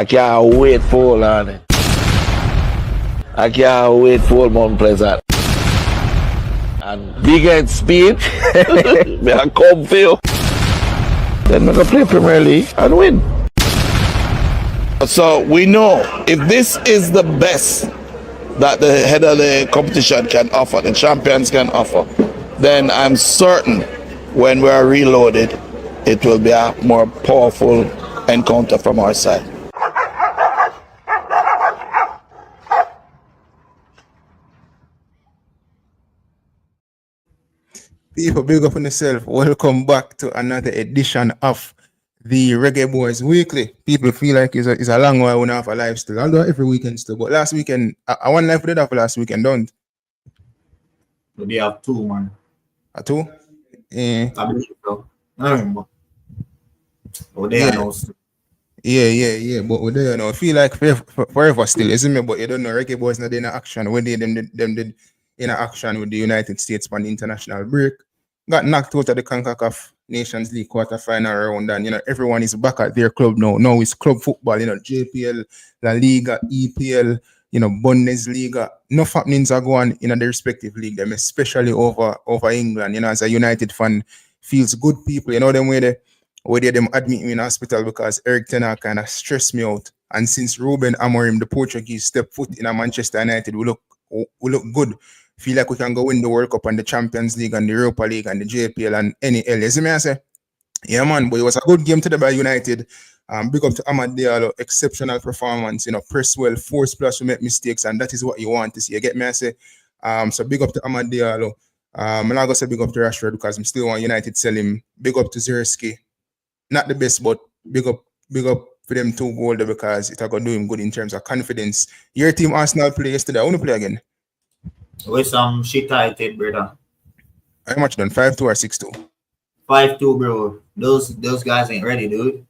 I can't wait for Lani. I can't wait for Mount Pleasant. And big head speed. Me I come feel. Then we can play Premier League and win. So we know if this is the best that the head of the competition can offer, the champions can offer, then I'm certain when we are reloaded, it will be a more powerful encounter from our side. People, big up on yourself. Welcome back to another edition of the Reggae Boyz Weekly. People feel like it's a long while we don't have a live still. I'll do it every weekend still. But last weekend, I one live we did have last weekend, don't? They have two, man. A two? Yeah. I believe so. I remember. Oh, they Yeah. are now still. Yeah. But we there now. I feel like forever still, isn't it? But you don't know, Reggae Boyz not in action. When they them did in action with the United States on the international break. Got knocked out of the Concacaf Nations League quarterfinal round, and everyone is back at their club now. Now it's club football, JPL, La Liga, EPL, Bundesliga. No happenings are going in the respective league, them especially over England. As a United fan, feels good people. Them way they them admit me in hospital because Eric Ten Hag kind of stressed me out. And since Ruben Amorim, the Portuguese, stepped foot in a Manchester United, we look good. Feel like we can go win the World Cup and the Champions League and the Europa League and the JPL and any L. You see me I say? Yeah, man, but it was a good game today by United. Big up to Amad Diallo, exceptional performance. Press well, force plus, we make mistakes, and that is what you want to see. You get me I say? So big up to Amad Diallo. I'm not going to say big up to Rashford because I'm still want United sell him. Big up to Zerski. Not the best, but big up for them 2 goals because it's going to do him good in terms of confidence. Your team Arsenal play yesterday. I want to play again. With some shit tighted, brother. How much done? 5-2 or 6-2? 5-2, bro. Those guys ain't ready, dude.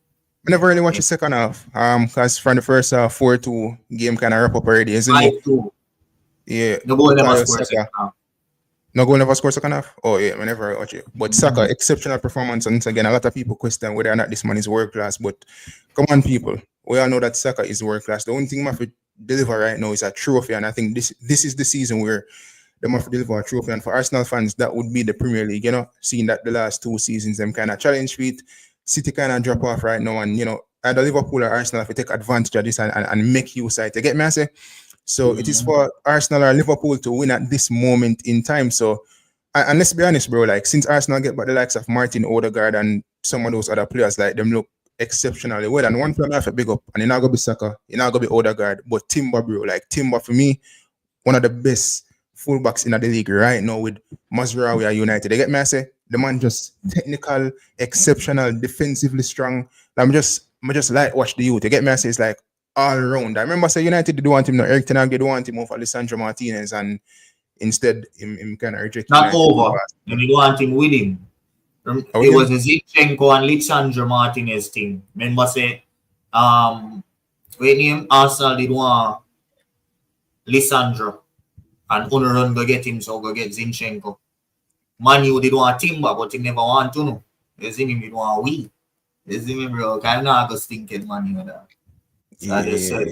I never really watched the second half. Because from the first half, 4-2 game kind of wrap up already, isn't it? 5-2. Yeah. No goal never scored second half. No goal never scored second half? Oh yeah, I never watch it. But Saka, exceptional performance. Once again, a lot of people question whether or not this man is world class. But come on, people. We all know that Saka is world class. The only thing I have to deliver right now is a trophy, and I think this is the season where they must deliver a trophy. And for Arsenal fans, that would be the Premier League. Seeing that the last 2 seasons them kind of challenge feet, City kind of drop off right now, and either Liverpool or Arsenal if we take advantage of this and make use of it. You get me? I say. So it is for Arsenal or Liverpool to win at this moment in time. So and let's be honest, bro. Like since Arsenal get back the likes of Martin Odegaard and some of those other players, like them look exceptionally well. And one player I have to big up, and it's not gonna be Saka, it's not gonna be Odegaard, but Timber, bro. Like Timber for me, one of the best fullbacks in the league right now with Mazraoui at United. They get me I say? The man just technical, exceptional, defensively strong. I'm just like watch the youth. You get me I say? It's like all around. I remember say United did want him, no Eric Ten Hag did want him over Alessandro Martinez, and instead him kind of rejected. Not over. You need want him with him. It was a Zinchenko and Lisandro Martinez team. Remember say when him Arsenal did want Lisandro and Unrun go get him, so go get Zinchenko. Man, you did want Timber, but he never want to know. You see him did want we. You see me, bro. I'm not going to stinking money with that. So I just said,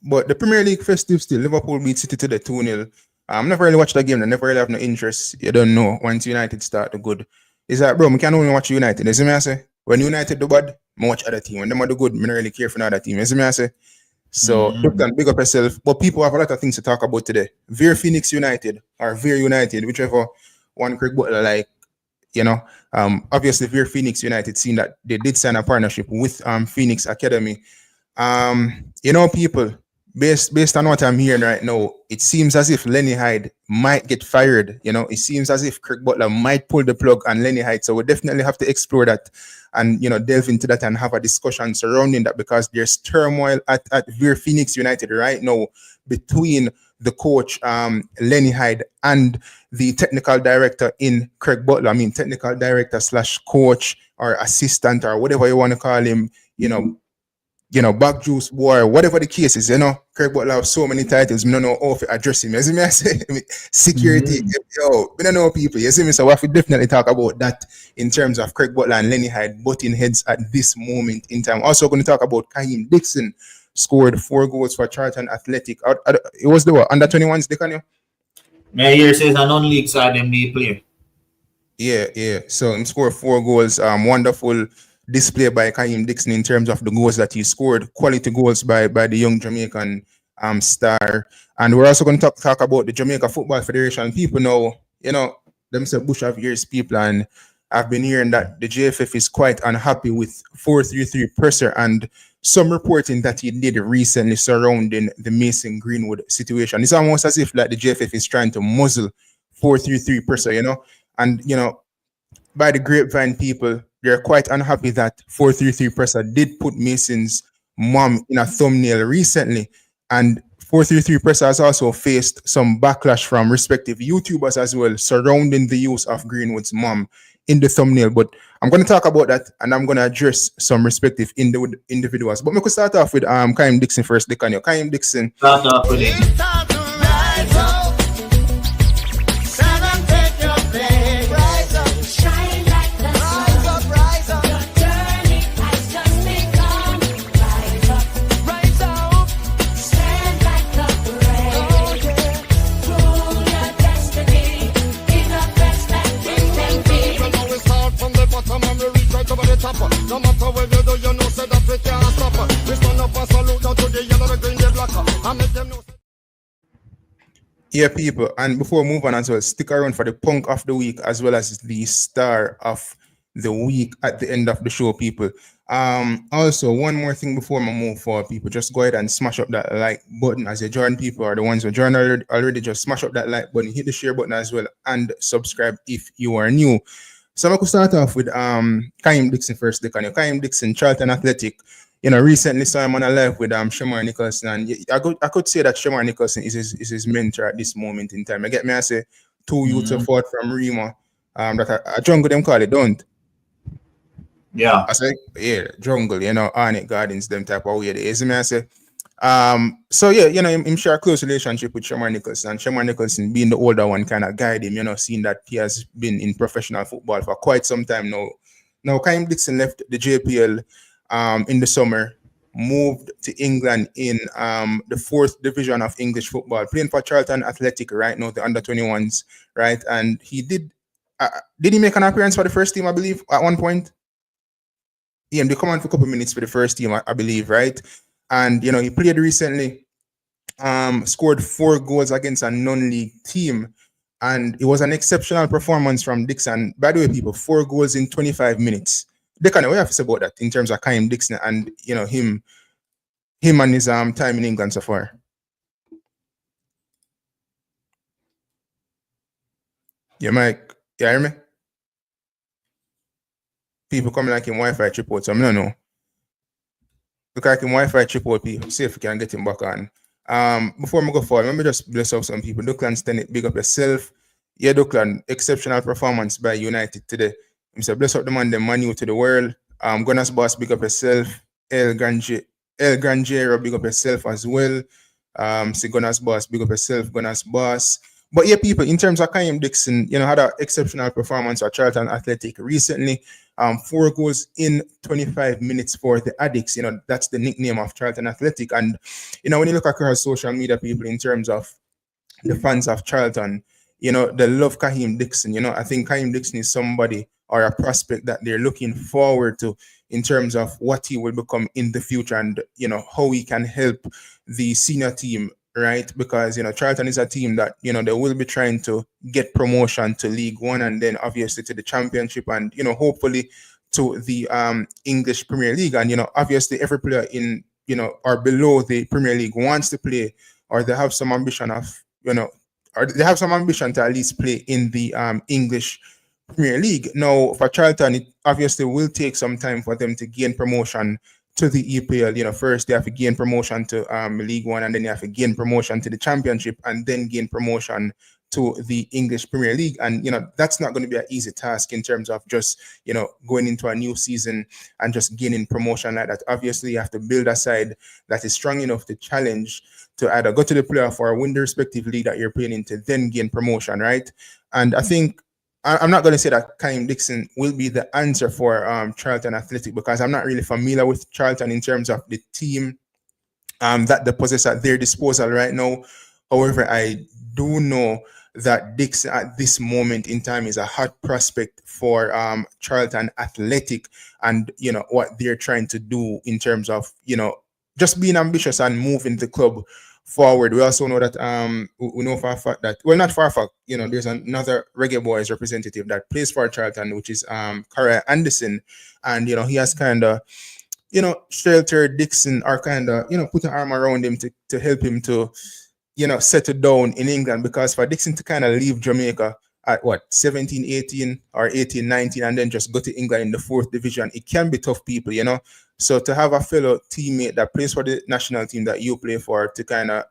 but the Premier League festive still, Liverpool beat City to the 2-0. I've never really watched the game. I never really have no interest. You don't know. Once United start the good. It's like, bro, I can't only watch United. You see me I say? When United do bad, I watch other team. When them do good, I don't really care for another team. You see me I say? So, look and big up yourself. But people have a lot of things to talk about today. Veer Phoenix United or Veer United, whichever one Craig Butler like, obviously Veer Phoenix United, seeing that they did sign a partnership with Phoenix Academy. People, based on what I'm hearing right now, it seems as if Lenny Hyde might get fired. It seems as if Craig Butler might pull the plug on Lenny Hyde. So we definitely have to explore that and delve into that and have a discussion surrounding that, because there's turmoil at Veer Phoenix United right now between the coach Lenny Hyde and the technical director in Craig Butler. I mean, technical director / coach or assistant or whatever you want to call him. back juice war, whatever the case is, Craig Butler have so many titles, I don't know how to address him. You see me? I say security, we don't know people. You see me? So we have to definitely talk about that in terms of Craig Butler and Lenny Hyde butting heads at this moment in time. Also going to talk about Kaheim Dixon scored 4 goals for Charlton Athletic. It was the under 21s, they can you? My here says a non-league side NBA player. Yeah. So he scored 4 goals. Wonderful display by Kaheim Dixon in terms of the goals that he scored. Quality goals by the young Jamaican star. And we're also going to talk about the Jamaica Football Federation. People know, them say bush of years people, and I've been hearing that the JFF is quite unhappy with 433 presser and some reporting that he did recently surrounding the Mason Greenwood situation. It's almost as if like the JFF is trying to muzzle 433 presser, and by the grapevine people, they're quite unhappy that 433 presser did put Mason's mom in a thumbnail recently, and 433 presser has also faced some backlash from respective YouTubers as well surrounding the use of Greenwood's mom in the thumbnail. But I'm going to talk about that, and I'm going to address some respective individuals. But we could start off with Kaheim Dixon first. Kaheim Dixon. Start off with it. No matter what you do, say that we can't stop. This one up and salute down to the yellow, the green, the black. I make them know. Yeah, people, and before we move on as well, stick around for the punk of the week as well as the star of the week at the end of the show, people. Also, one more thing before we move forward, people, just go ahead and smash up that like button as you join people, or the ones who join already, just smash up that like button, hit the share button as well, and subscribe if you are new. So I could start off with Kaheim Dixon first. Kaheim Dixon, Charlton Athletic. Recently saw him on a live with Shamar Nicholson, and I could say that Shamar Nicholson is his mentor at this moment in time. I say 2 youths of fought from Rima. That a jungle them call it, don't? Yeah. I say jungle. Arnett Gardens, them type of way. I say. So yeah, him share a close relationship with Shamar Nicholson, and Shamar Nicholson being the older one kind of guide him, seeing that he has been in professional football for quite some time now. Now Kaheim Dixon left the JPL in the summer, moved to England in the 4th division of English football, playing for Charlton Athletic right now, the under 21s, right? And he did he make an appearance for the first team, I believe, at one point? Yeah, they come on for a couple minutes for the first team, I believe, right? And he played recently, scored 4 goals against a non-league team, and it was an exceptional performance from Dixon. By the way, people, 4 goals in 25 minutes. They kind of what you have to say about that in terms of Kaheim Dixon and him and his time in England so far. Yeah, Mike. Yeah, hear me? People coming like him Wi-Fi trip out, so I don't know. Look like him Wi-Fi trip out, people. See if we can get him back on. Before we go forward, let me just bless up some people. Duckland Stenit, big up yourself. Yeah, Duckland, exceptional performance by United today. I'm say bless up the man, the Manu to the world. Gunners Boss, big up yourself. El Granjero, big up yourself as well. Say Gunners Boss, big up yourself, Gunners Boss. But yeah, people, in terms of Kaheim Dixon, had an exceptional performance at Charlton Athletic recently. 4 goals in 25 minutes for the Addicts. That's the nickname of Charlton Athletic. And, when you look across social media, people, in terms of the fans of Charlton, they love Kaheim Dixon. I think Kaheim Dixon is somebody or a prospect that they're looking forward to in terms of what he will become in the future and, how he can help the senior team, right? Because, Charlton is a team that, they will be trying to get promotion to League One and then obviously to the Championship and, hopefully to the English Premier League. And, obviously every player in, or below the Premier League wants to play, or they have some ambition of, or they have some ambition to at least play in the English Premier League. Now, for Charlton, it obviously will take some time for them to gain promotion to the EPL. First they have to gain promotion to League One, and then you have to gain promotion to the Championship, and then gain promotion to the English Premier League. And, that's not going to be an easy task in terms of just, going into a new season and just gaining promotion like that. Obviously, you have to build a side that is strong enough to challenge to either go to the playoff or win the respective league that you're playing in to then gain promotion, right? And I think I'm not going to say that Kaheim Dixon will be the answer for Charlton Athletic, because I'm not really familiar with Charlton in terms of the team that they possess at their disposal right now. However, I do know that Dixon at this moment in time is a hot prospect for Charlton Athletic, and what they're trying to do in terms of just being ambitious and moving the club forward. We also know that we know for a fact that, well, not for a fact, there's another Reggae Boyz representative that plays for Charlton, which is Kaheim Dixon, and he has kind of sheltered Dixon, or kind of put an arm around him to help him to settle down in England, because for Dixon to kind of leave Jamaica at 17, 18 or 18, 19 and then just go to England in the 4th division, it can be tough, people, So to have a fellow teammate that plays for the national team that you play for to kind of,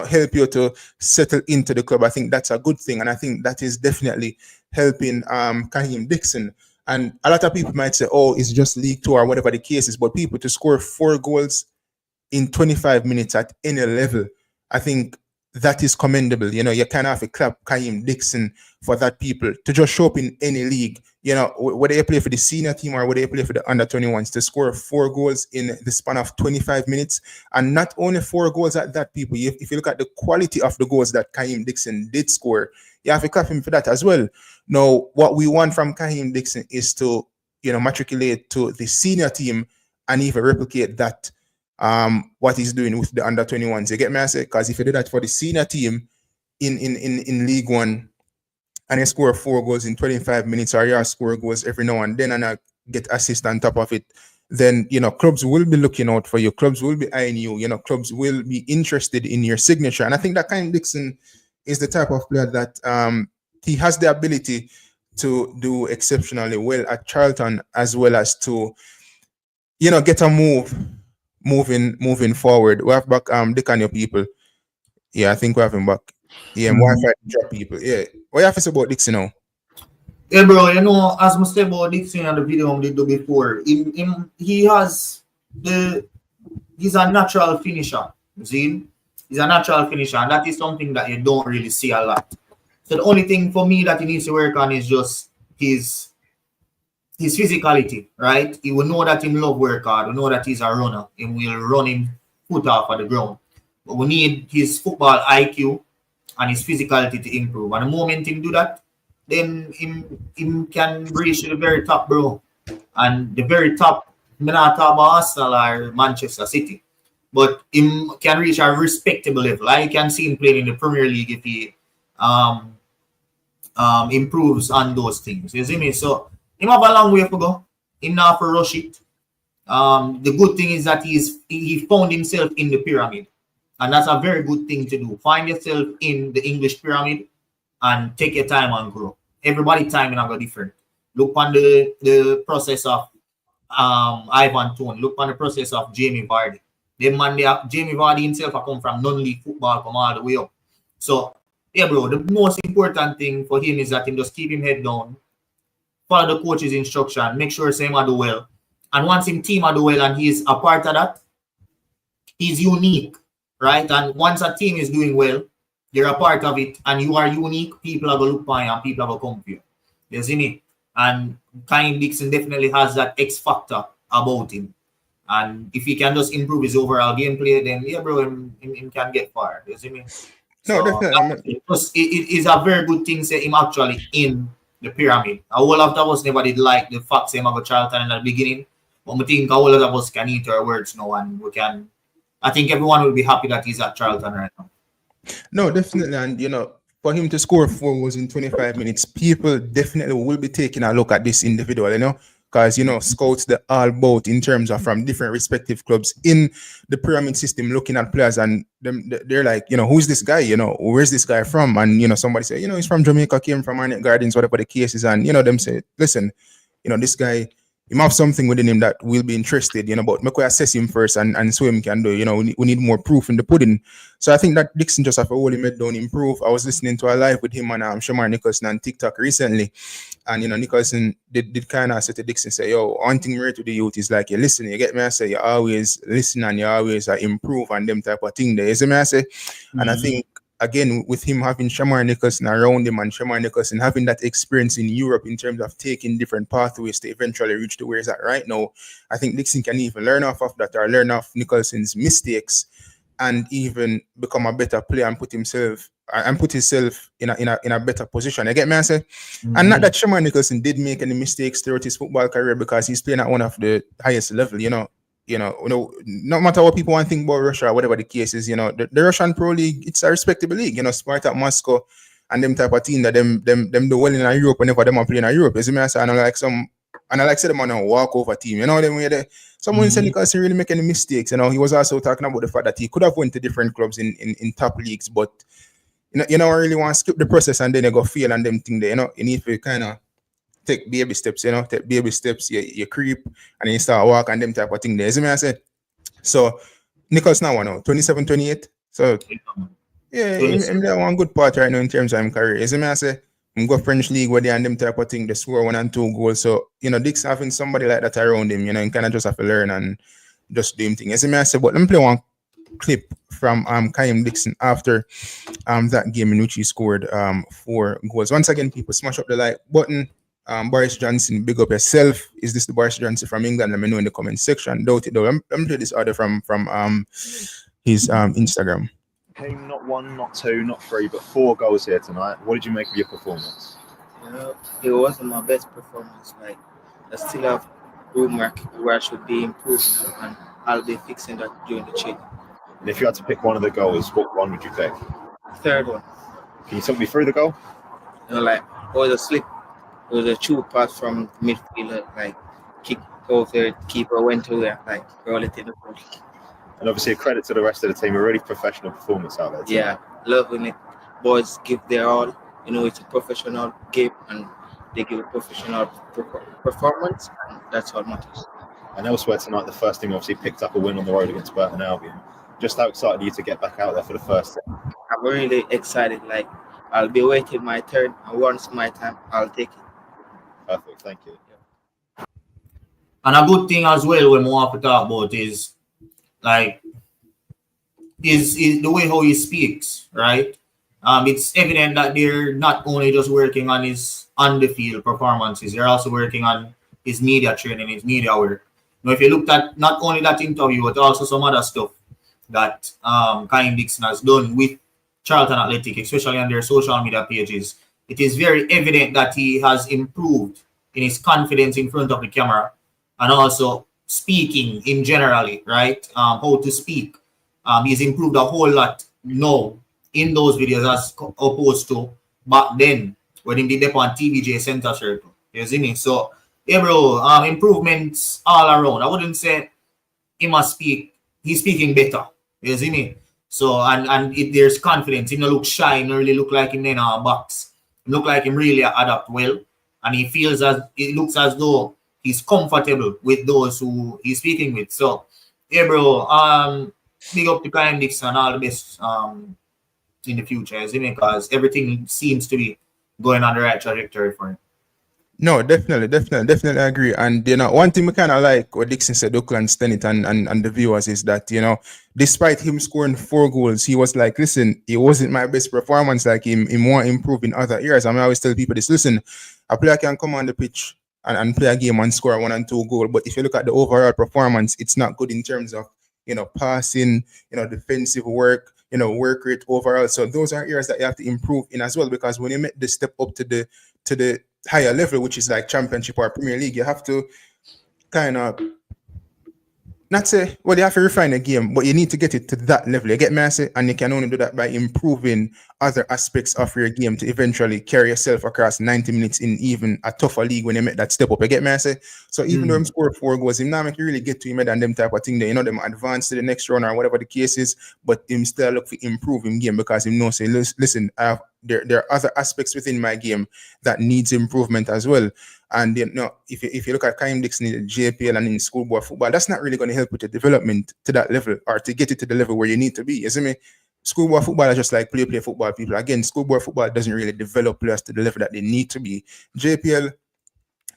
help you to settle into the club, I think that's a good thing. And I think that is definitely helping Kaheim Dixon. And a lot of people might say, oh, it's just League 2 or whatever the case is, but people to score 4 goals in 25 minutes at any level, I think that is commendable. You kind of have to clap Kaheim Dixon for that, people, to just show up in any league, whether you play for the senior team or whether you play for the under-21s, to score 4 goals in the span of 25 minutes. And not only 4 goals at that, people, if you look at the quality of the goals that Kaheim Dixon did score, you have to clap him for that as well. Now, what we want from Kaheim Dixon is to, matriculate to the senior team and even replicate that, what he's doing with the under-21s. You get me? I say, because if you do that for the senior team in League 1 and you score 4 goals in 25 minutes, or you score goals every now and then and get assist on top of it, then, clubs will be looking out for you. Clubs will be eyeing you. Clubs will be interested in your signature. And I think that Kaheim Dixon is the type of player that he has the ability to do exceptionally well at Charlton, as well as to, get a moving forward. We have back Dick and your people. Yeah, I think we have him back. Yeah, Wi-Fi drop people. Yeah. What you have to say about Dixon now? Yeah, bro, as I said about Dixon and the video I did do before, he's a natural finisher. You see? He's a natural finisher, and that is something that you don't really see a lot. So the only thing for me that he needs to work on is just his physicality, right? He will know that he love work hard. We know that he's a runner. He will run him foot off of the ground. But we need his football IQ and his physicality to improve. And the moment he do that, then him can reach the very top, bro. And the very top, I'm not talking about Arsenal or Manchester City, but him can reach a respectable level. I can see him playing in the Premier League if he improves on those things. You see me? So him have a long way to go. Him not for rush it. The good thing is that he found himself in the pyramid. And that's a very good thing to do. Find yourself in the English pyramid and take your time and grow. Everybody timing are different. Look on the process of Ivan Toney. Look on the process of Jamie Vardy. Jamie Vardy himself come from non-league football, come all the way up. So, yeah, bro, the most important thing for him is that him just keep him head down, follow the coach's instruction, make sure same do well. And once him team do well and he's a part of that, he's unique, right? And once a team is doing well, you're a part of it and you are unique, people are going to look for you and people are going to come for you. You see me? And Kaheim Dixon definitely has that X factor about him. And if he can just improve his overall gameplay, then yeah, bro, him can get far. You see me? No, definitely. It is a very good thing say him actually in the pyramid. A whole of us never did like the fact same about Charlton in the beginning. But I think a whole of us can eat our words now and we can. I think everyone will be happy that he's at Charlton right now. No, definitely. And for him to score 4 goals in 25 minutes, people definitely will be taking a look at this individual, because scouts they're all about in terms of from different respective clubs in the pyramid system looking at players and they're like, who's this guy? Where's this guy from? And somebody say, he's from Jamaica, came from Arnett Gardens, whatever the case is, and them say, listen, this guy he have something within him that will be interested, you know, but make we assess him first and so him can do, you know, we need more proof in the pudding. So I think that Dixon just have to hold him head down, improve. I was listening to a live with him and Shamar Nicholson on TikTok recently. And, you know, Nicholson did kind of say to Dixon, say, yo, one thing right to the youth is like, you listen, you get me? I say, you always listen and you always improve and them type of thing there. You see me? I say, and I think, again, with him having Shamar Nicholson around him and Shamar Nicholson having that experience in Europe in terms of taking different pathways to eventually reach to where he's at right now, I think Dixon can even learn off of that or learn off Nicholson's mistakes and even become a better player and put himself in a better position. You get me? I say, and not that Shamar Nicholson did make any mistakes throughout his football career because he's playing at one of the highest level, you know, no matter what people want to think about Russia or whatever the case is, you know, the Russian Pro League, it's a respectable league, you know, Spartak Moscow and them type of team that them do well in Europe whenever them are playing in Europe. You see me? And I like say them on a walkover team, you know, them way there. Someone said Nicholson really make any mistakes, you know. He was also talking about the fact that he could have went to different clubs in top leagues, but you know, really want to skip the process and then they go fail and them thing there, you know. You need to kind of take baby steps, you know, you creep and then you start walk and them type of thing there. You I said? So Nicholas now 27, 28. So yeah, I'm there one good part right now in terms of his career. You I say? I'm go French league where they and them type of thing, they score 1 and 2 goals. So, you know, Dick's having somebody like that around him, you know, and kind of just have to learn and just do him thing. You I say? But let me play one clip from Kaheim Dixon after that game in which he scored 4 goals. Once again, people smash up the like button. Boris Johnson, big up yourself. Is this the Boris Johnson from England? Let me know in the comment section. Doubt it though. Let me play this audio from his Instagram. Came not 1, not 2, not 3, but 4 goals here tonight. What did you make of your performance? It wasn't my best performance. Like, I still have room where I should be improving, and I'll be fixing that during the training. And if you had to pick one of the goals, what one would you pick? Third one. Can you talk me through the goal? You know, like, it was a slip. It was a true pass from midfielder, like, kick over, keeper went to there, like, roll it in the goal. And obviously a credit to the rest of the team, a really professional performance out there tonight. Yeah, loving it. Boys give their all. You know, it's a professional game and they give a professional performance, and that's what matters. And elsewhere tonight, the first team obviously picked up a win on the road against Burton Albion. Just how excited are you to get back out there for the first time? I'm really excited. Like, I'll be waiting my turn, and once my time, I'll take it. Perfect, thank you. And a good thing as well when we want to talk about is like is the way how he speaks, right? It's evident that they're not only just working on his on the field performances, they're also working on his media training, his media work. Now, if you looked at not only that interview, but also some other stuff that Kaheim Dixon has done with Charlton Athletic, especially on their social media pages, it is very evident that he has improved in his confidence in front of the camera and also speaking in generally, right? How to speak. He's improved a whole lot now in those videos as opposed to back then when he did that on TVJ Center Circle. You see me? So, yeah, bro, improvements all around. I wouldn't say he must speak. He's speaking better. You see me? So, and there's confidence. He don't look shy. He don't really look like him in a box. He look like him really adapt well. And he feels as, it looks as though he's comfortable with those who he's speaking with. So, yeah, bro, big up to Kaheim Dixon, all the best in the future, isn't it? Because everything seems to be going on the right trajectory for him. No, definitely agree. And, you know, one thing we kind of like what Dixon said, Oakland Stenit and the viewers is that, you know, despite him scoring 4 goals, he was like, listen, it wasn't my best performance. Like, him more improve in other areas. I mean, I always tell people this, listen, a player can come on the pitch and play a game and score 1 and 2 goals. But if you look at the overall performance, it's not good in terms of, you know, passing, you know, defensive work, you know, work rate overall. So those are areas that you have to improve in as well, because when you make the step up to the higher level, which is like Championship or Premier League, you have to kind of not say, well, you have to refine the game, but you need to get it to that level. You get me? And you can only do that by improving other aspects of your game to eventually carry yourself across 90 minutes in even a tougher league when you make that step up. You get me? So even though him score 4 goals, him not make you really get to him and them type of thing. That, you know, them advance to the next round or whatever the case is, but him still look for improve him game because him know say, listen, I have there are other aspects within my game that needs improvement as well. And if you look at Kaheim Dixon in the JPL and in schoolboy football, that's not really going to help with the development to that level or to get it to the level where you need to be. You see me? Schoolboy football is just like play football people. Again, schoolboy football doesn't really develop players to the level that they need to be. JPL,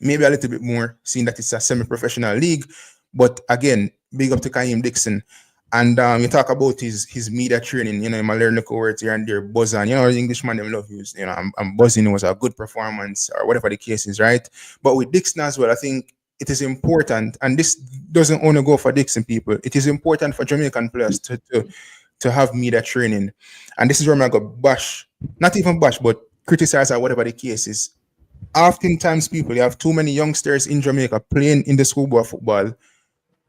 maybe a little bit more, seeing that it's a semi-professional league. But again, big up to Kaheim Dixon. And you talk about his media training, you know, my learning words here and there, buzzing. You know, the Englishman, them love use, you know, I'm buzzing was a good performance or whatever the case is, right? But with Dixon as well, I think it is important, and this doesn't only go for Dixon people, it is important for Jamaican players to have media training. And this is where I'm going to bash, not even bash, but criticize or whatever the case is. Oftentimes people, you have too many youngsters in Jamaica playing in the schoolboy football,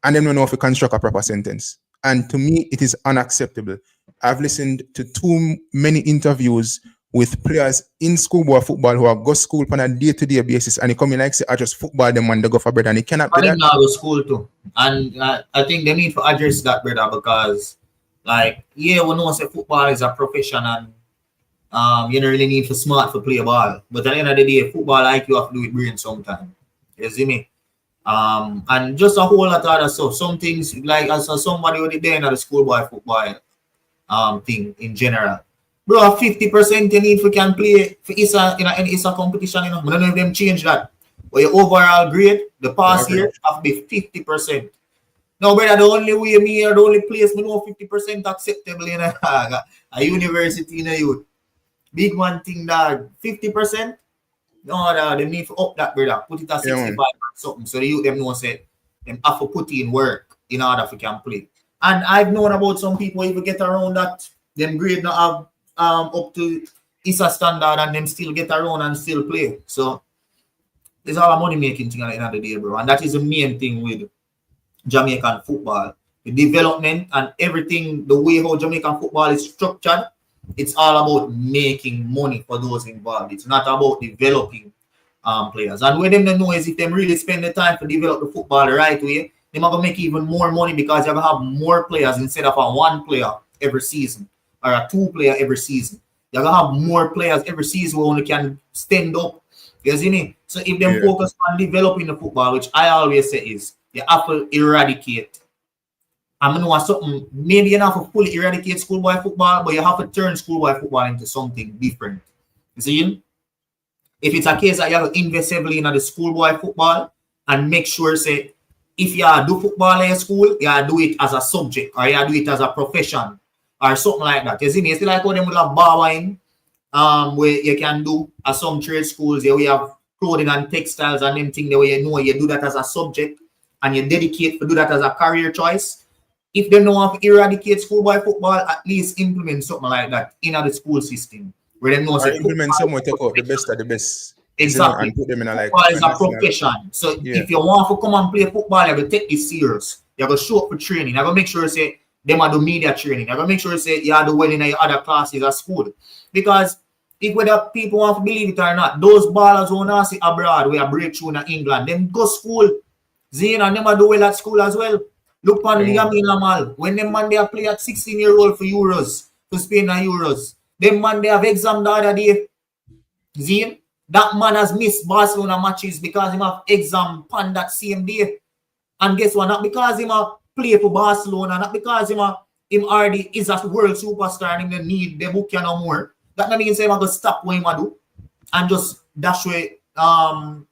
and they don't know if you construct a proper sentence. And to me, it is unacceptable. I've listened to too many interviews with players in schoolboy football who have got school on a day-to-day basis, and they come in like say, I just football them and they go for bread, and it cannot be that. Now go school too, and I think they need to address that, brother, because like we know say football is a profession, and you don't really need to smart to play ball. But at the end of the day, football like you have to do with brain sometimes. You see me? And just a whole lot of other stuff. Some things like as somebody with the day in the schoolboy football thing in general. Bro, 50% you need for can play for ISA in any ISA competition, you know. I don't know if them change that. But your overall grade, the past year have to be 50%. Now, brother, the only way me or the only place me know 50% acceptable in a university in a youth. Big one thing that 50%. No, they need to up that, brother. Put it at 65 or something. So the youth them know say them have to put in work in order for can play. And I've known about some people even get around that them grade not have up to ISA standard and them still get around and still play. So it's all a money making thing at the end of the day, bro. And that is the main thing with Jamaican football. The development and everything, the way how Jamaican football is structured, it's all about making money for those involved. It's not about developing players. And what them don't know is if them really spend the time to develop the football the right way, they're going to make even more money because you're going to have more players instead of a one player every season or a two player every season. You're going to have more players every season who only can stand up. You see me? So if them focus on developing the football, which I always say is, you have to eradicate. I know something, maybe you don't have to fully eradicate schoolboy football, but you have to turn schoolboy football into something different. You see? If it's a case that you have to invest heavily in the schoolboy football and make sure, say, if you do football in school, you do it as a subject or you do it as a profession or something like that. You see me? It's like how them would have borrowing, where you can do at some trade schools, where we have clothing and textiles and them things, the way you know you do that as a subject and you dedicate to do that as a career choice. If they don't have to eradicate schoolboy football, at least implement something like that in the school system. Where they know or implement somewhere, take out the best of the best. Exactly. And put them in a like football is a profession. So if you want to come and play football, you have to take it serious. You have to show up for training. You have to make sure say them are the media training. You have to make sure say you are the well in your other classes at school. Because if whether people want to believe it or not, those ballers who want to see abroad, we are breakthrough in England, them go school. Zane and them are do well at school as well. Look on Yamin Lamal. When them man they play at 16-year-old for Euros, for Spain and Euros. Them man they have exam the other day. Zane, that man has missed Barcelona matches because he have exam on that same day. And guess what? Not because he play for Barcelona, not because him already is a world superstar and he need the book no more. That means say I'm gonna stop what he do and just dash away the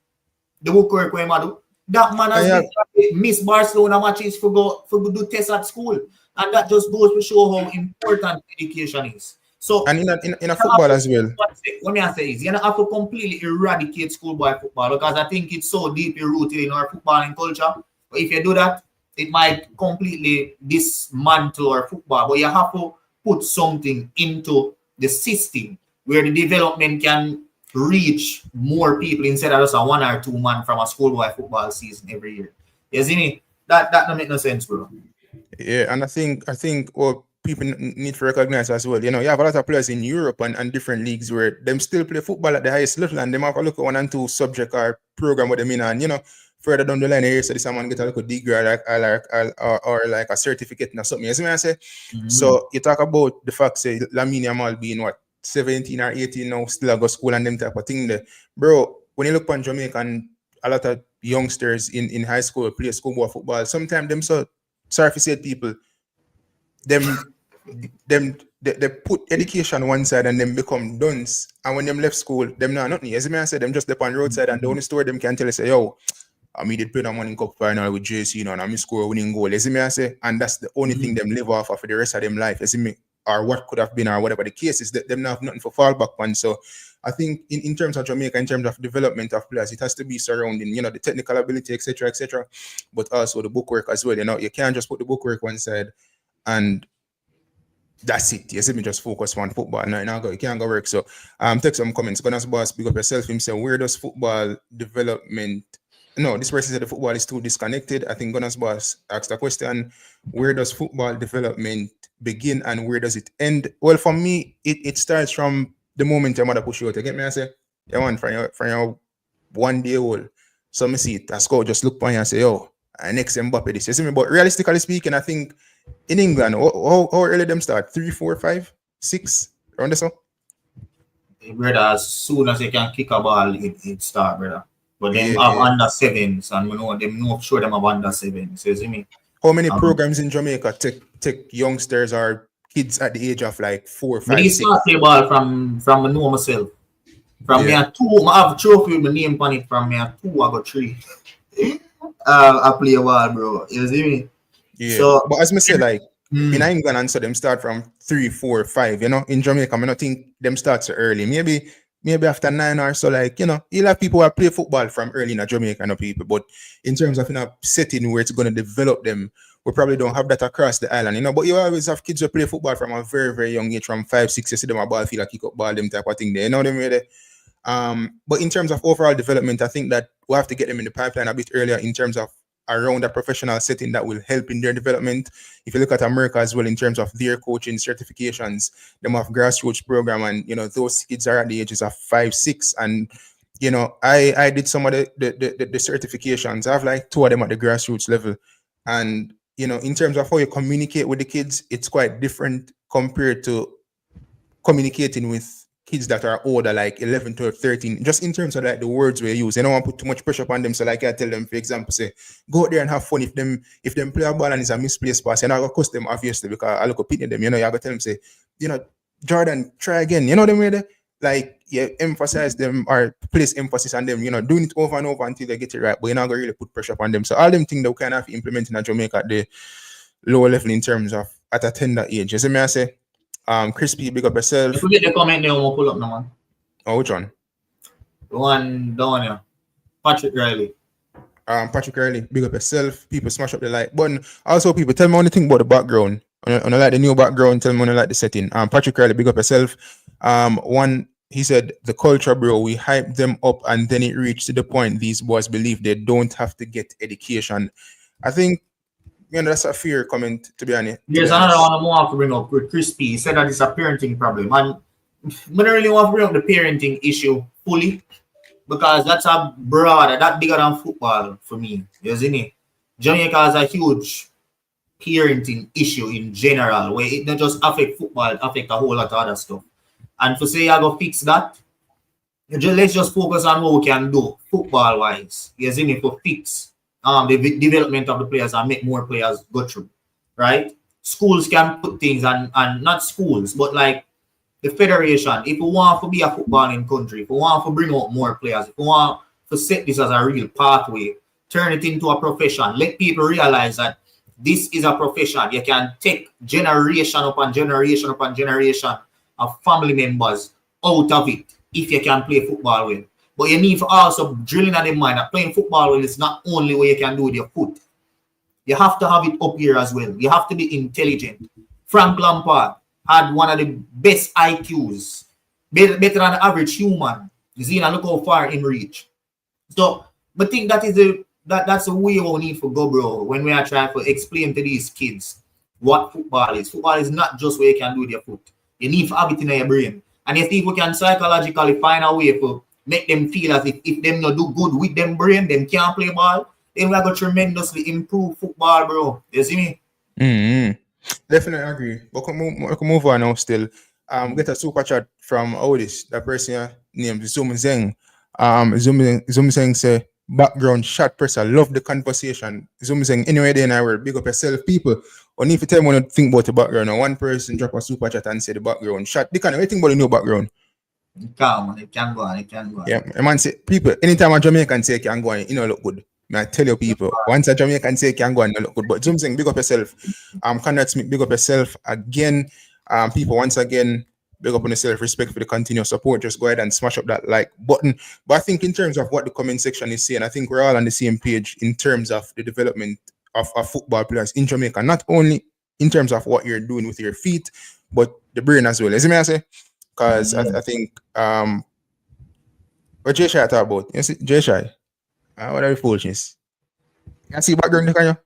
book work what he do. That man has missed Barcelona matches for go do tests at school, and that just goes to show how important education is. So and in a football as well. What me I say is you don't have to completely eradicate schoolboy football because I think it's so deeply rooted in our footballing culture. But if you do that, it might completely dismantle our football. But you have to put something into the system where the development can reach more people instead of just a 1 or 2 man from a schoolboy football season every year. You see me? That don't make no sense, bro. Yeah, and I think what people need to recognize as well, you know, you have a lot of players in Europe and different leagues where them still play football at the highest level and them have a look at 1 and 2 subject or program what they mean, and you know, further down the line here, so this someone get a little degree or like a certificate or something. You see what I say? So you talk about the fact say Lamine Yamal being what 17 or 18 now, still I go school and them type of thing there. Bro, when you look on Jamaica and a lot of youngsters in high school play schoolboy football, sometimes them so sorry if you say people, they put education one side and then become dunce. And when them left school, them not nothing. As I said, them just left on the roadside and the only story them can tell you say, yo, I did play that one in cup final with JC, and I score a winning goal. As I say, and that's the only thing them live off of for the rest of them life. As or what could have been or whatever the case is, that them not have nothing for fallback on. So I think in terms of Jamaica, in terms of development of players, it has to be surrounding, the technical ability, etc., but also the bookwork as well. You can't just put the bookwork one side and that's it. You see me just focus on football. Now you can't go work. So take some comments. Gunners Boss, big up yourself. Himself, where does football development? No, this person said the football is too disconnected. I think Gunners Boss asked a question: where does football development begin and where does it end? Well, for me, it starts from the moment your mother push you out. You get me? I say, you want from your 1 day old. So me see it. I score, just look on you and say, oh, next Mbappe this. You see me? But realistically speaking, I think in England, how early them start? 3, 4, 5, 6? Around this one? Brother, as soon as they can kick a ball, it start, brother. But them have under 7s, and we know them know sure them have under 7s. You see me? How many programs in Jamaica take youngsters or kids at the age of like 4, 5, 6? I start play ball from I know myself. From me at 2, I have a trophy with my name on it. From me at 2, I got 3. I play a ball, bro. You see me? Yeah. So, but as I say, like in England and so them start from 3, 4, 5. In Jamaica, I don't think them start so early. Maybe after 9 or so, like, you'll have people who play football from early in Jamaica, people. But in terms of setting where it's going to develop them, we probably don't have that across the island, But you always have kids who play football from a very, very young age, from 5, 6. You see them a ball feel like kick up ball, them type of thing there. You know what I mean? But in terms of overall development, I think that we have to get them in the pipeline a bit earlier in terms of around a professional setting that will help in their development. If you look at America as well, in terms of their coaching certifications, them have grassroots program, and those kids are at the ages of 5, 6, and I did some of the certifications. I have like 2 of them at the grassroots level, and in terms of how you communicate with the kids, it's quite different compared to communicating with kids that are older, like 11, 12, 13, just in terms of like the words we use. You don't want to put too much pressure upon them. So like I tell them, for example, say, go out there and have fun. If them play a ball and it's a misplaced pass, you're not going to cost them, obviously, because I look up at them, you're going to tell them, say, Jordan, try again. You know what I mean? Like, emphasize them or place emphasis on them, doing it over and over until they get it right, but you're not going to really put pressure upon them. So all them things that we kind of implement in Jamaica at the lower level in terms of at a tender age. You see me, I say? Crispy, big up yourself. If we get the comment there, we'll pull up now, man. Oh, which one? The one down here. Patrick Riley. Patrick Riley, big up yourself. People smash up the like button. Also, people, tell me one thing about the background. When I like the new background, tell me when I like the setting. Patrick Riley, big up yourself. One, he said, the culture, bro, we hype them up and then it reached to the point these boys believe they don't have to get education. I think that's a fair comment, to be honest. There's another one I want to bring up with Crispy. He said that it's a parenting problem. And I don't really want to bring up the parenting issue fully because that's a broader, that bigger than football for me. You see me? Jamaica has a huge parenting issue in general where it not just affect football, it affect a whole lot of other stuff. And for say I go fix that, let's just focus on what we can do football-wise. You see me? For fix the development of the players and make more players go through, right? Schools can put things and not schools, but like the federation. If we want to be a footballing country, if we want to bring out more players, if we want to set this as a real pathway, turn it into a profession, let people realize that this is a profession. You can take generation upon generation upon generation of family members out of it if you can play football well. But you need to also drill in the mind that playing football well is not only what you can do with your foot. You have to have it up here as well. You have to be intelligent. Frank Lampard had one of the best IQs, better than the average human. You see, and look how far in reach. So, I think that is that's the way we need to go, bro, when we are trying to explain to these kids what football is. Football is not just what you can do with your foot. You need to have it in your brain. And if people can psychologically find a way to make them feel as if them not do good with them brain, them can't play ball, then we are going to tremendously improve football, bro. You see me? Definitely agree. But we can move on now still. Get a super chat from Odis. That person named Zoom Zeng. Zoom Zeng say background shot presser. Love the conversation. Zoom Zeng anyway then I will big up yourself, people. Only if you tell me what to think about the background, or one person drop a super chat and say the background shot. They can't think about the new background. It can go on. Yeah, a man say people anytime a Jamaican say can go on, look good. I tell you people, once a Jamaican say can go on, look good. But Zoom Zeng, big up yourself. Conrad Smith, big up yourself again. People once again, big up on yourself, respect for the continuous support. Just go ahead and smash up that like button. But I think in terms of what the comment section is saying, I think we're all on the same page in terms of the development of football players in Jamaica, not only in terms of what you're doing with your feet, but the brain as well. Is it me I say? Because I think what Jay Shai talk about. You see, Jay Shai. What are the foolishness? You see background, can you?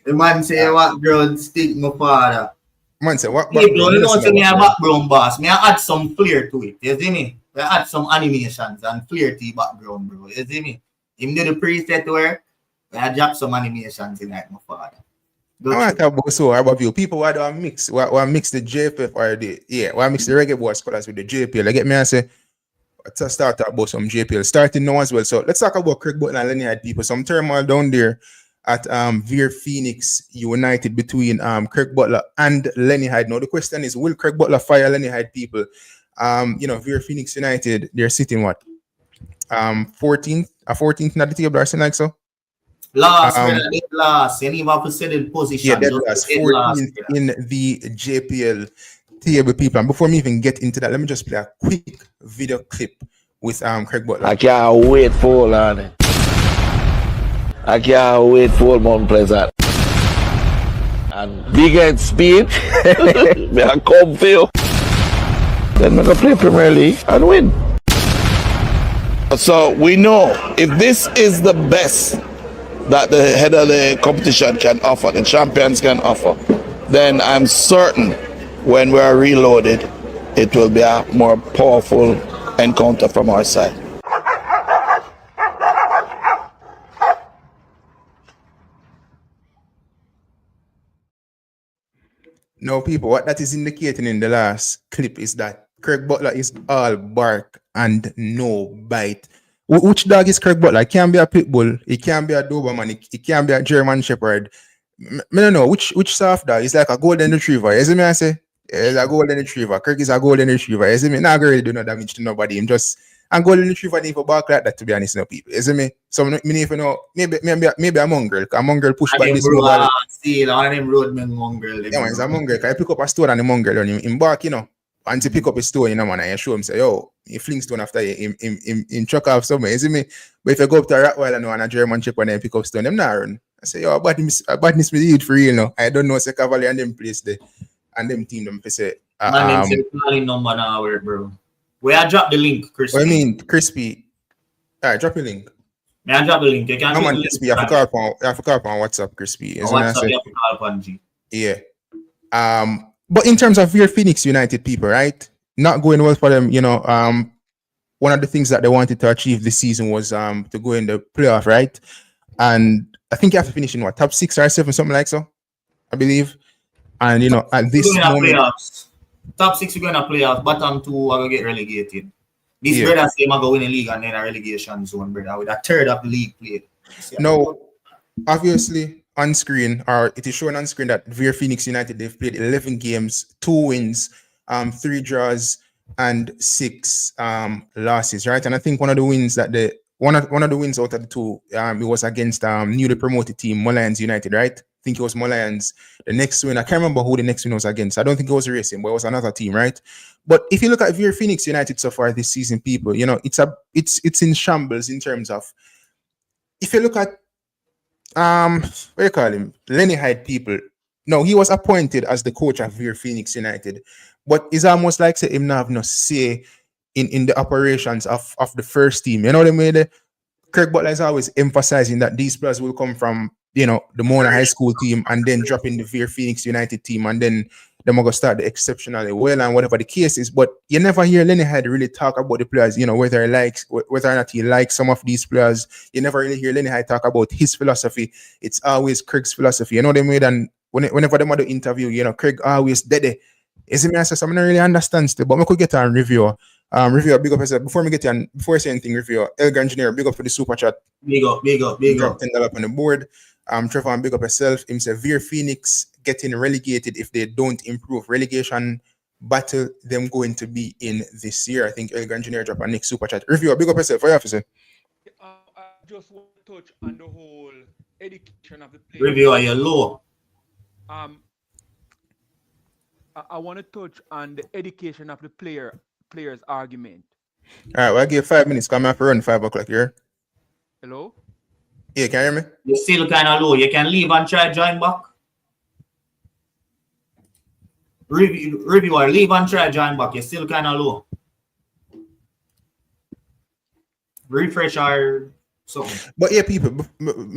The man say what ground stick my father. Man say what background? You don't say me a background boss. Me I add some flair to it. You see me? I add some animations and flair to the background, bro. You see me? Him do the preset where I drop some animations in like my father. I want to talk about so about you. People who do mix the JFF or why mix the Reggae Boyz colors with the JPL. I get me and say let's start talk about some JPL starting now as well. So let's talk about Craig Butler and Lenny Hyde, people. Some turmoil down there at Veer Phoenix United between Craig Butler and Lenny Hyde. Now the question is, will Craig Butler fire Lenny Hyde, people? Veer Phoenix United, they're sitting what? 14th in the table or something like so. Last. And even have to set in position. Yeah, that last 14th in the JPL table, people. And before me even get into that, let me just play a quick video clip with Craig Butler. I can't wait for Lenny. I can't wait for month play that. And big head speed. Me I come feel. Then we go play Premier League and win. So we know if this is the best that the head of the competition can offer, the champions can offer, then I'm certain when we are reloaded, it will be a more powerful encounter from our side. No, people, what that is indicating in the last clip is that Craig Butler is all bark and no bite. Which dog is Craig Butler? It can't be a pit bull. It can't be a Doberman. It can't be a German Shepherd. I don't know which soft dog. It's like a golden retriever. You see me? I say it's a golden retriever. Craig is a golden retriever. You see me? Not really do no damage to nobody. I'm just a golden retriever need for bark like that. To be honest, no people. You see me? So me if you know maybe a mongrel. A mongrel push back this mobile. See, one of them roadmen mongrel. Yeah, man, it's a mongrel. Can I pick up a stone and the mongrel on him bark, And to pick up a stone, man, and you show him, say, yo, you fling stone after you in chuck off somewhere, you see me? But if you go up to a Rottweiler and a German Shepherd and pick up stone, them not run. I say, yo, badness me did for real, no. I don't know, say Cavalier and them place there. And them team, them say, man, say number now, bro. Where I drop the link, Crispy? What I mean, Crispy. All right, drop the link. May I drop the link? You can't Crispy, I forgot upon WhatsApp, Crispy. On WhatsApp, you have to call upon G. Yeah. But in terms of Veer Phoenix United people, right? Not going well for them, one of the things that they wanted to achieve this season was to go in the playoff, right? And I think you have to finish in top 6 or 7, something like so, I believe. And at this moment, playoffs. Top 6 we're gonna playoffs. Bottom 2 are gonna get relegated. This brother say I'm gonna win the league and then a relegation zone, brother, with a third of the league played. No, obviously on screen, or it is shown on screen that Veer Phoenix United, they've played 11 games, 2 wins, 3 draws, and 6 losses, right? And I think one of the wins that one of the wins out of the 2, it was against newly promoted team Lions United, right? I think it was Lions. The next win, I can't remember who the next win was against. I don't think it was Racing, but it was another team, right? But if you look at Veer Phoenix United so far this season, people, it's in shambles in terms of, if you look at what do you call him? Lenny Hyde, people. No, he was appointed as the coach of Veer Phoenix United, but it's almost like say him not have no say in the operations of the first team. You know what I mean? Craig Butler is always emphasizing that these players will come from the Mona High School team and then drop in the Veer Phoenix United team, and then they're going to start the exceptionally well and whatever the case is. But you never hear Lenny Hyde really talk about the players, whether or not he likes some of these players. You never really hear Lenny Hyde talk about his philosophy. It's always Craig's philosophy. You know what I mean? And whenever them do interview, you know, Craig always dead. Is it me? I say, I'm not really understand still, but I could get on review. Review, big up yourself. Before I say anything, review. Elgar Engineer, big up for the super chat. Big up. Drop $10 on the board. Trevor, big up yourself. Him say, Veer Phoenix getting relegated if they don't improve. Relegation battle them going to be in this year. I think Elgar Engineer drop a next super chat. Review, big up yourself. What you have to say? I just want to touch on the whole education of the players. Review, are you low? I want to touch on the education of the players argument. All right, well, I give 5 minutes. Come have to run 5 o'clock here. Hello? Yeah, can you hear me? You're still kind of low. You can leave and try join back. Reviewer, leave and try join back. You're still kind of low. Refresh our something. But yeah, people,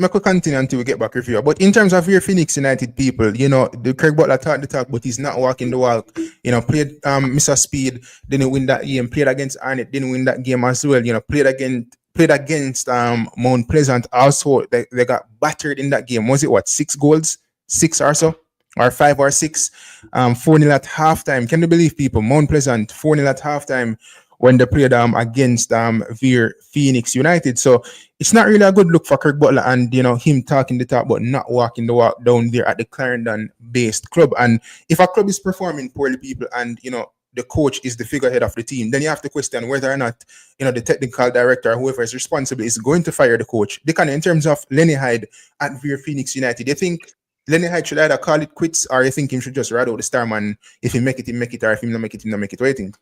I could continue until we get back review. But in terms of your Phoenix United people, you know, the Craig Butler talked the talk, but he's not walking the walk. You know, played Mr. Speed, didn't win that game. Played against Arnett, didn't win that game as well. You know, played against Mount Pleasant. Also, they got battered in that game. Was it what, 6 goals? 6 or so? Or 5 or 6? 4-0 at halftime. Can you believe, people? Mount Pleasant 4-0 at halftime when they played against Veer Phoenix United. So it's not really a good look for Kirk Butler and, you know, him talking the talk but not walking the walk down there at the Clarendon-based club. And if a club is performing poorly, people, and, you know, the coach is the figurehead of the team, then you have to question whether or not, you know, the technical director or whoever is responsible is going to fire the coach. They can, in terms of Lenny Hyde at Veer Phoenix United, you think Lenny Hyde should either call it quits or you think he should just ride out the Starman? If he make it, he make it, or if he not make it, he not make it. What do you think?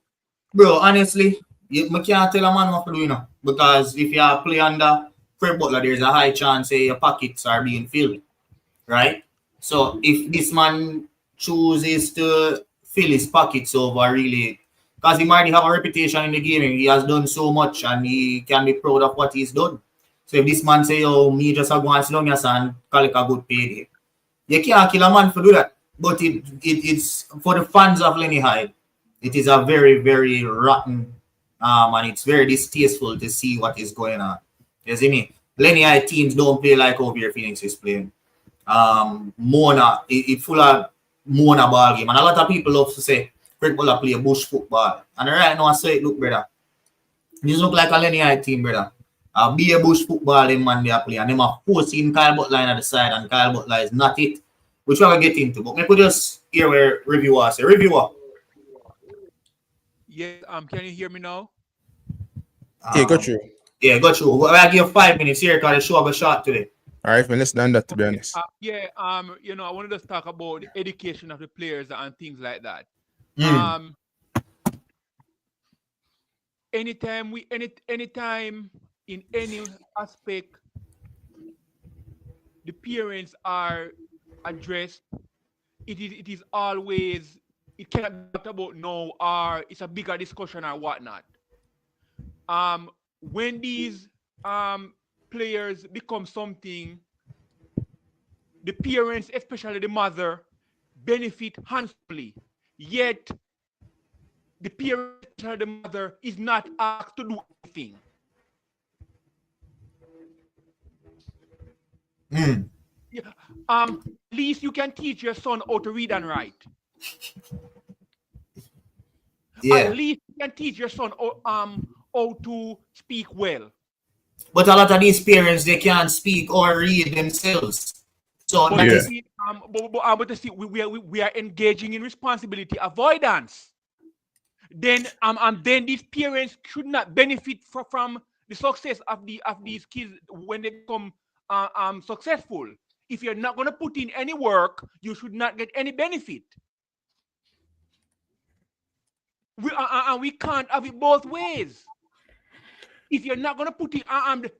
Bro, honestly, I can't tell a man what to do, you know, because if you play under Craig Butler, there's a high chance your pockets are being filled, right? So if this man chooses to fill his pockets over really, because he already have a reputation in the game, he has done so much and he can be proud of what he's done. So if this man say, oh, me just go and sit down your son, call it a good payday, you can't kill a man for do that. But it's for the fans of Lenny Hyde, it is a very, very rotten and it's very distasteful to see what is going on. You see me? Lenny Hyde teams don't play like how Veer Phoenix is playing. Mona, it's full of Mona ball game. And a lot of people love to say Craig Butler play bush football. And right now I say it look, brother. This look like a Lenny Hyde team, brother. Be a bush football in man they are playing. And them are forcing Kyle Butler at the side, and Kyle Butler is not it. Which we're going to get into. But I could just hear where reviewer say. Reviewer. Yes, can you hear me now? Yeah, got you. Yeah, got you. I'll give 5 minutes here because the show got short today. All right, let's done that, to be honest. You know, I wanted to talk about the education of the players and things like that. Anytime in any aspect the parents are addressed, it is always, it cannot be talked about now, or it's a bigger discussion or whatnot. When these players become something, the parents, especially the mother, benefit handsomely. Yet the parent, especially the mother, is not asked to do anything. At least you can teach your son how to read and write. Yeah. At least you can teach your son how to speak well. But a lot of these parents, they can't speak or read themselves. So but we are engaging in responsibility avoidance. Then these parents should not benefit from the success of these kids when they become successful. If you're not going to put in any work, you should not get any benefit. We can't have it both ways. If you're not going to put in,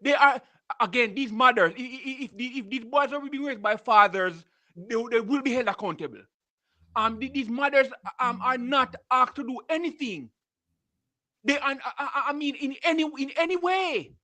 they are, again, these mothers, if these boys are being raised by fathers, they will be held accountable. These mothers are not asked to do anything. They are, in any way.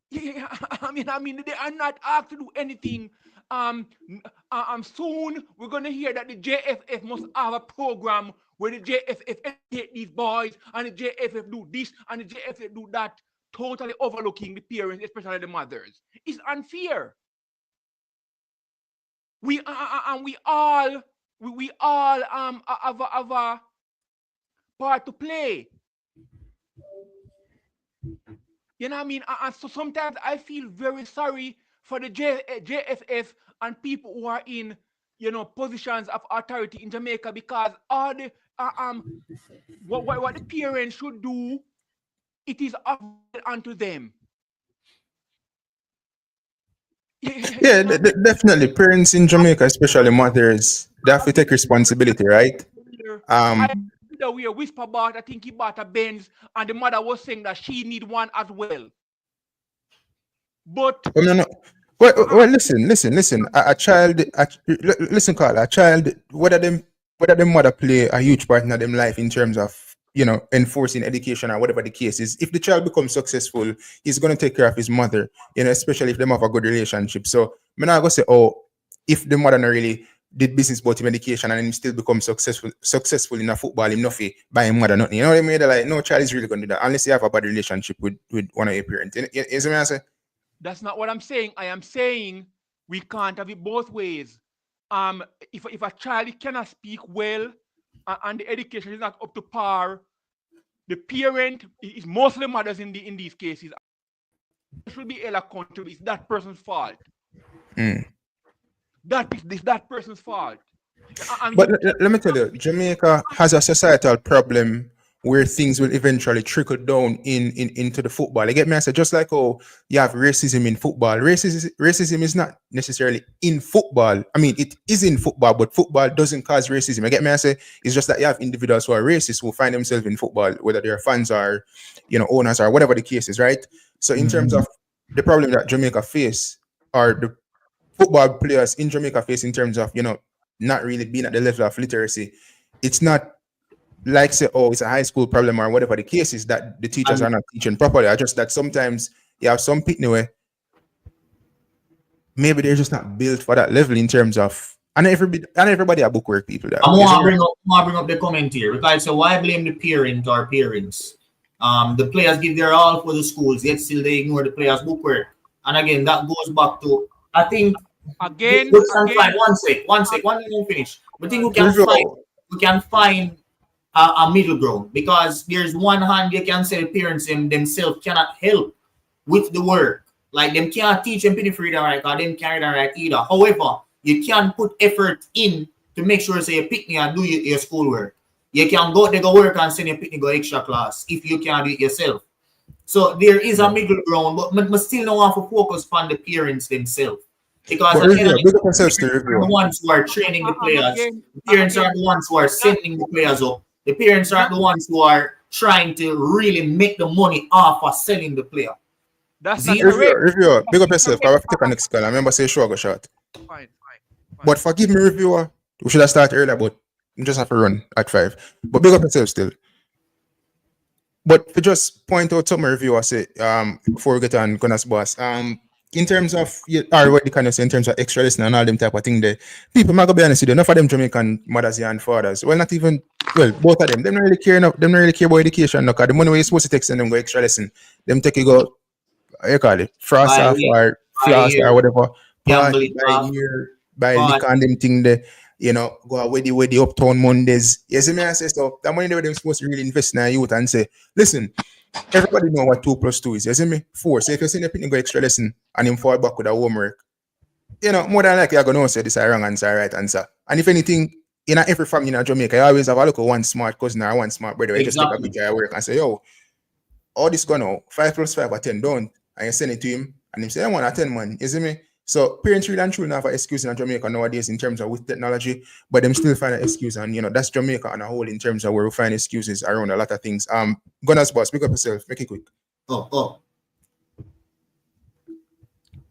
Yeah, they are not asked to do anything. Soon we're gonna hear that the JFF must have a program where the JFF educate these boys and the JFF do this and the JFF do that, totally overlooking the parents, especially the mothers. It's unfair. we and we all have a part to play. You know what I mean? And so sometimes I feel very sorry for the JFF and people who are in, positions of authority in Jamaica, because all the what the parents should do, it is up unto them. Yeah, definitely. Parents in Jamaica, especially mothers, they have to take responsibility, right? We whisper about, I think he bought a Benz, and the mother was saying that she need one as well. But no. Well, listen. A child, listen, Carl. A child, whether them mother play a huge part in them life in terms of enforcing education or whatever the case is. If the child becomes successful, he's gonna take care of his mother. Especially if them have a good relationship. So I'm not gonna say, if the mother not really did business about him education and him still become successful in a football, him nothing by him mother nothing. You know what I mean? They're like, no child is really gonna do that unless you have a bad relationship with one of your parents. You see what I say? That's not what I'm saying. I am saying we can't have it both ways. If a child cannot speak well and the education is not up to par, the parent is mostly mothers in these cases. It should be held accountable. It's that person's fault. That is that person's fault. But let me tell you, Jamaica has a societal problem where things will eventually trickle down into the football. You get me? I said, just like you have racism in football. Racism is not necessarily in football. I mean, it is in football, but football doesn't cause racism. You get me? I say, it's just that you have individuals who are racist who find themselves in football, whether they're fans or owners or whatever the case is, right? So in terms of the problem that Jamaica face, or the football players in Jamaica face in terms of not really being at the level of literacy, it's not like say, it's a high school problem or whatever the case is that the teachers are not teaching properly. I just that sometimes you have some pitney where maybe they're just not built for that level in terms of, and everybody are bookwork people. I want to bring up the comment here, because so why blame the parent or parents? The players give their all for the schools, yet still they ignore the players' bookwork. And again, that goes back to, I think, again. One sec, don't finish. But I think we can find a middle ground, because there's one hand you can say the parents themselves cannot help with the work. Like them can't teach them penny read right, or them can't read right either. However, you can put effort in to make sure say you pick me and do your schoolwork. You can go work and send your pick go extra class if you can do it yourself. So there is a middle ground, but we still don't have to focus on the parents themselves. Because the ones who are training the players, the parents are the ones who are sending the players up. The parents are the ones who are trying to really make the money off of selling the player. That's not correct. Reviewer, big up yourself. I have to take a next call. I remember say sure go short. Fine. But forgive me, reviewer. We should have started earlier, but we just have to run at 5. But big up yourself still. But to just point out something, reviewer say before we get on Gunners Boss. In terms of what they kind of say in terms of extra listening and all them type of thing, there people might go be honest with you, enough of them Jamaican mothers and fathers. Well, not even both of them. They don't really care enough. They don't really care about education. Because the money where you're supposed to take them go extra lesson. Them take it go, you call it, frost off or floss or whatever. By liquor and them thing there, go away the uptown Mondays. You see me, I say so. That money they were supposed to really invest in our youth and say, listen, everybody know what 2 + 2 is. You see me? 4. So if you're seeing a picnic go extra lesson and him fall back with a homework, more than likely you're going to say this is a wrong answer, right answer. And if anything, in every family in Jamaica, you always have a look at one smart cousin or one smart brother. You just take a picture of work and say, yo, all this going on, 5 + 5 or 10, don't. And you send it to him and him say, I want a 10 man. You see me? So parents really and truly have an excuse in Jamaica nowadays in terms of with technology, but them still find an excuse, and that's Jamaica on a whole in terms of where we find excuses around a lot of things. Gunners Boss, pick up yourself, make it quick.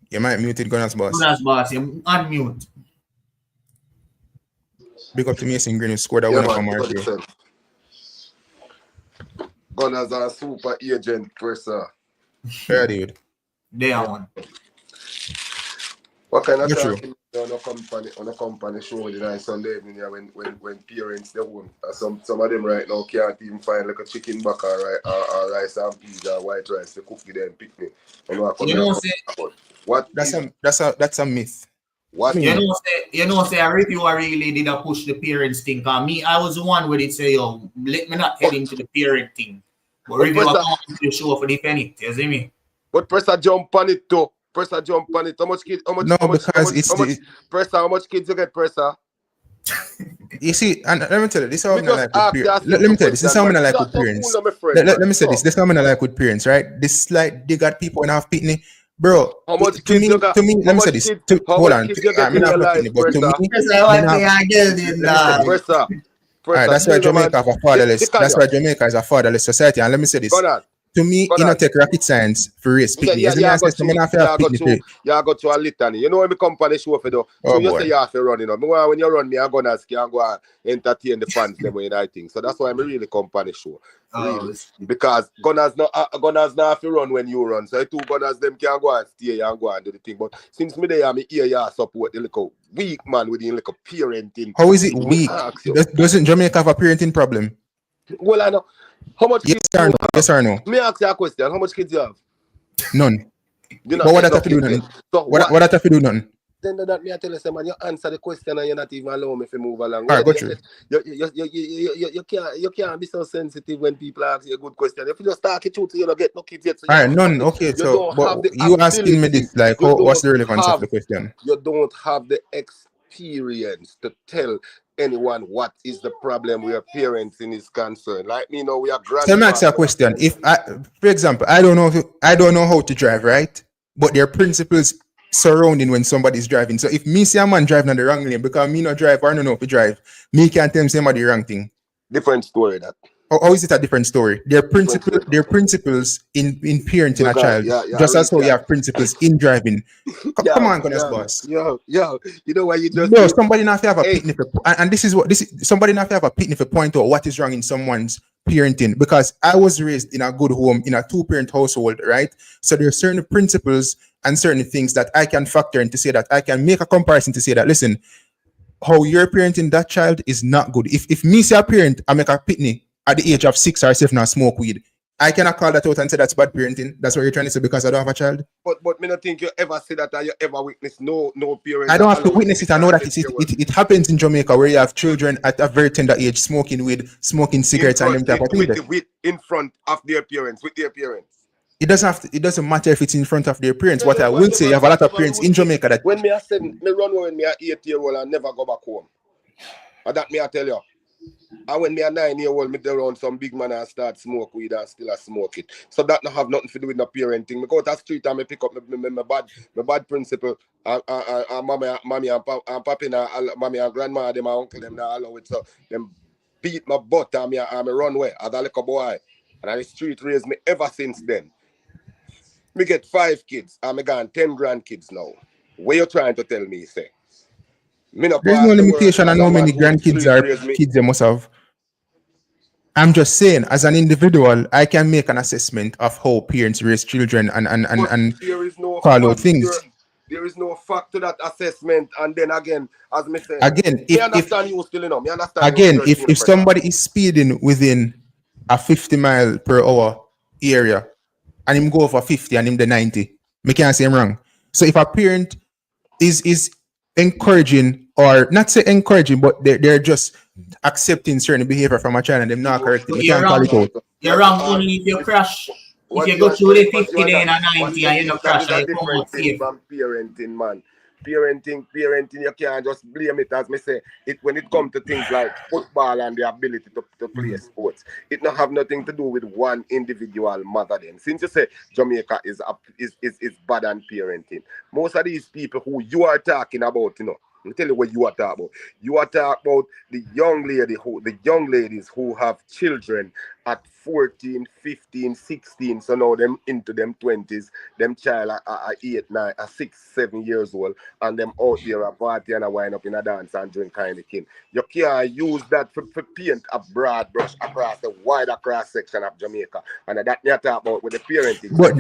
You might muted Gunners Boss. Gunners Boss, you unmute. Big up to Mason Green who scored a winner from RJ. Gunners are super agent person. Yeah, dude. They are one. What kind of talking on a company show the Sunday evening when parents they won't some of them right now can't even find like a chicken back or rice and peas or white rice to cook with them picnic. You know what? That's a myth. What? You know, say I review I really did a push the parents thing. Cause me, I was the one where it say, yo, let me not head into the parent thing. But review I come to the show for defend it. You see me? But press a jump on it too. Press a jump on it. How much kids? How much kids you get, Presser? You see, and let me tell you, this is how I'm like with parents. Let me tell you, this is how I'm like with parents. Let me say this is how I'm like with parents, right? This like they got people in half pitney. Bro, how much to me, let me say this. Hold on, I'm not pitney, but to me, alright, that's why Jamaica have a fatherless. That's why Jamaica is a fatherless society. And let me say this. To me, you know, take rocket science for race pitney. You go to a litany. You know when we come on the show for though. So you say you have to run, you know. When you run me, I'm gonna go and entertain the fans them way I think. So that's why I'm really come on the show. Really. Because gunners not have to run when you run. So the two gunners them can go and stay and go and do the thing. But since me there, me hear you support the little weak man with the little parenting. How is it weak? Doesn't Jamaica have a parenting problem? Well, I know. How much kids? Yes or no? Me ask you a question. How much kids you have? None. But what that have to do nothing? What that have to do nothing? Then that me I tell you, man, you answer the question and you're not even allowing me to move along. All right, got you. You can't be so sensitive when people ask you a good question. If you just talk it truth, you don't get no kids yet. So all right, none. Okay, so but you asking me this, like, what's the relevance of the question? You don't have the experience to tell anyone what is the problem with your parenting is concerned. Like me, know we are grand. Let me ask you a question. If for example, I don't know how to drive, right? But there are principles surrounding when somebody's driving. So if me see a man driving on the wrong lane because me not drive or I don't know if to drive, me can't tell him somebody the wrong thing. Different story that. How is it a different story? There are principles in parenting a child. Just as how you have principles in driving. Come on, boss. Yo, you know why you just no, somebody not have a picnic and this is somebody not have a picnic to point out what is wrong in someone's parenting, because I was raised in a good home in a two-parent household, right? So there are certain principles and certain things that I can factor in to say that I can make a comparison to say that listen, how you're parenting that child is not good. If me say a parent I make a picnic at the age of 6 or 7 and smoke weed, I cannot call that out and say that's bad parenting. That's what you're trying to say because I don't have a child. But me not think you ever say that or you ever witness no parent. I don't have to witness it. I know that it happens in Jamaica where you have children at a very tender age smoking weed, smoking cigarettes and them type of things. In front of their parents, with their parents. It doesn't matter if it's in front of their parents. What I will say, you have a lot of parents in Jamaica that when me I said me run when me a 8-year-old and never go back home. And that me I tell you. And when me a 9-year-old, me there around some big man and start smoke weed and still a smoke it. So that not have nothing to do with no parenting. Me go to the street and me pick up my bad principle. And mommy and papi and mommy and grandma, them and uncle, them not allow it. So them beat my butt and me run away as a little boy. And the street raised me ever since then. Me get 5 kids and me got 10 grandkids now. What you trying to tell me, say? There's no limitation on how many grandkids or kids they must have. I'm just saying, as an individual, I can make an assessment of how parents raise children and call out things. There is no fact to that assessment. And then again, as me say, if somebody is speeding within a 50 mile per hour area and him go for 50 and him the 90, me can't say him wrong. So if a parent is encouraging, or not say encouraging, but they're just accepting certain behavior from a child and them not correcting. You're wrong only if you crash. If you go through the 50 then a 90 and you don't crash, I come out safe. From parenting, man. Parenting, you can't just blame it as me say. When it comes to things like football and the ability to play sports, it not have nothing to do with one individual mother then. Since you say Jamaica is bad on parenting, most of these people who you are talking about, you know, let me tell you what you are talking about. You are talking about the young ladies who have children at 14, 15, 16. So now them into them 20s. Them child are 8, 9, 6, 7 years old. And them out there a party and a wind up in a dance and drink kind of thing. You can't use that for paint a broad brush across the wider cross section of Jamaica. And that you talk about with the parenting. But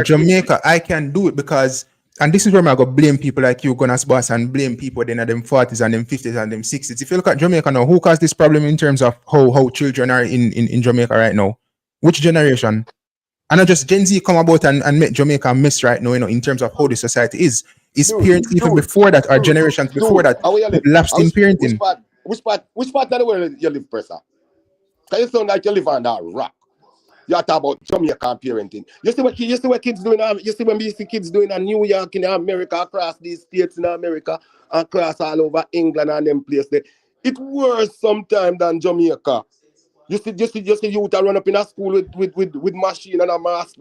Jamaica, I can do it because... And this is where I go blame people like you, Gunners Boss, and blame people then at them 40s and them 50s and them 60s. If you look at Jamaica now, who caused this problem in terms of how children are in Jamaica right now? Which generation? And not just Gen Z come about and make Jamaica a mess right now, you know, in terms of how the society is. Is parents even before that, or generations before that, lapsed in parenting? Which part of the world you live, Pressa? Because you sound like you live on that rock. You talk about Jamaican parenting. You see what kids doing? You see when we see kids doing in New York, in America, across these states in America, across all over England and them places. It's worse sometimes than Jamaica. You see youth run up in a school with machine and a mask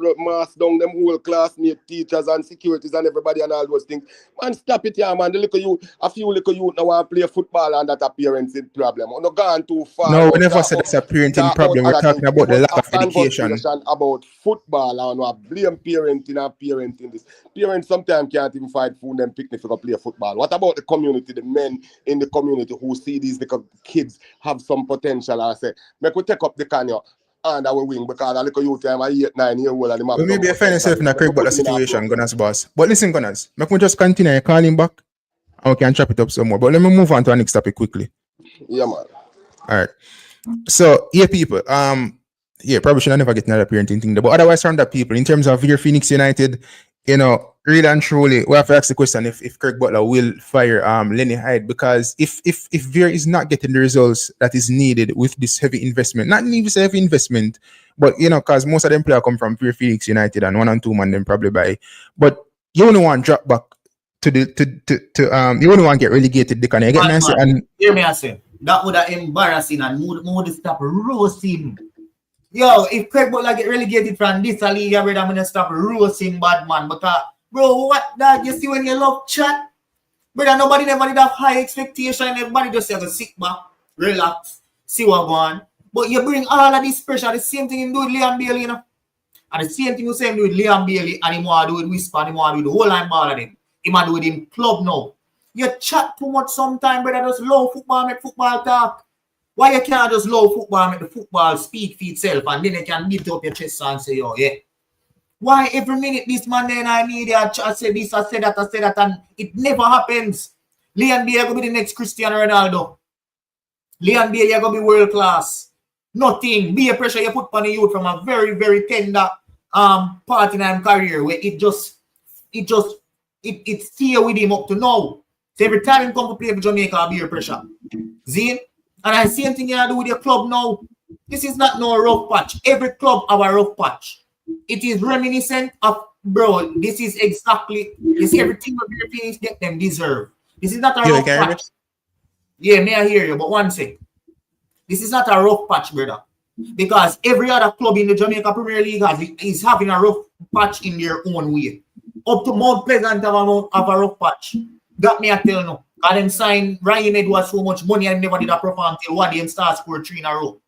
down them whole classmates, teachers and securities and everybody and all those things. Man, stop it here, man. A few little youth now want to play football and that a parenting problem. We're not gone too far. No, we never said it's a parenting problem. We're talking about the lack of education. About football and we blame parenting this. Parents sometimes can't even find food and picnic to play football. What about the community, the men in the community who see these little kids have some potential and say, we take up the canyon and I will win because a little youth time, 8, 9 years old. We may be offending yourself in a Craig Butler situation, Gunners boss. But listen, Gunners, make me just continue calling back and we can chop it up some more. But let me move on to our next topic quickly. Yeah, man. All right. So, yeah, people, probably should never get another parenting thing. But otherwise, from that people, in terms of your Phoenix United, really and truly, we have to ask the question if Craig Butler will fire Lenny Hyde, because if Veer is not getting the results that is needed with this heavy investment, not even heavy investment, but because most of them players come from pure Phoenix United and 1 and 2 man them probably buy, but you only want to drop back to you only want to get relegated. Can you get me? And hear me, I say that would have embarrassing and would stop roasting. Yo, if Craig Butler get relegated from this league, I'm gonna stop roasting bad man. Because, bro, what that you see when you love chat? Brother, nobody never did have high expectation. Everybody just have to sit back, relax, see what going on. But you bring all of this pressure. The same thing you do with Liam Bailey, And the same thing you say do with Liam Bailey, and he want to do with Whisper, and he want to do the whole line ball of them. He want to do it in club now. You chat too much sometimes, brother. Just love football, make football talk. Why you can't just love football, make the football speak for itself, and then you can beat up your chest and say, yo, yeah. Why every minute this man then I need I say this, I say that, and it never happens. Liam Bailey going to be the next Cristiano Ronaldo. Liam Bailey going to be world class. Nothing. Be a pressure you put on the youth from a very, very tender part in his career where it stay with him up to now. So every time he come to play for Jamaica, be a pressure. See? And I same thing you do with your club now. This is not no rough patch. Every club have a rough patch. It is reminiscent of, bro, this is exactly, you see everything of your Phoenix get them deserve. This is not a rough patch. Yeah, may I hear you, but one sec. This is not a rough patch, brother. Because every other club in the Jamaicapremierleague is having a rough patch in their own way. Up to Mount Pleasant have a rough patch. That me I tell you. And them signed Ryan Edwards so much money and never did a perform until one day and start score 3 in a row.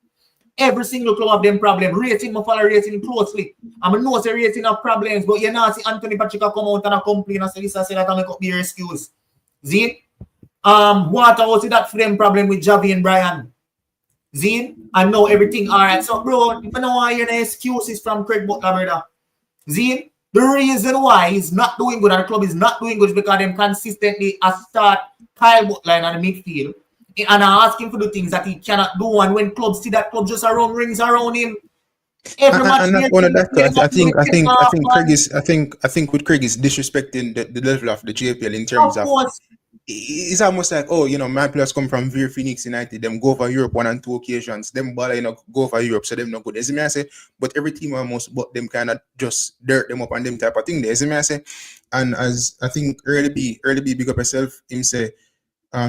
Every single club have them problem. Rating, I follow rating closely. I know the rating have problems, but you know see Anthony Pacheco come out and complain and say this and say that and make up their excuse. See? Water was that for them problem with Javi and Brian. See? And now everything alright. So bro, you know why you're excuses from Craig Butler, brother. See? The reason why he's not doing good and the club is not doing good is because them consistently start Kyle Butler in the midfield and are asking for the things that he cannot do. And when clubs see that club just around rings around him, every match. And not one of that. I think with Craig is disrespecting the level of the JPL in terms of. It's almost like, oh, my players come from Veer Phoenix United, them go over Europe 1 and 2 occasions, them baller, go over Europe, so them not good. As I say, but every team almost but them kind of just dirt them up and them type of thing there. As I say, and as I think early B big up yourself, him say,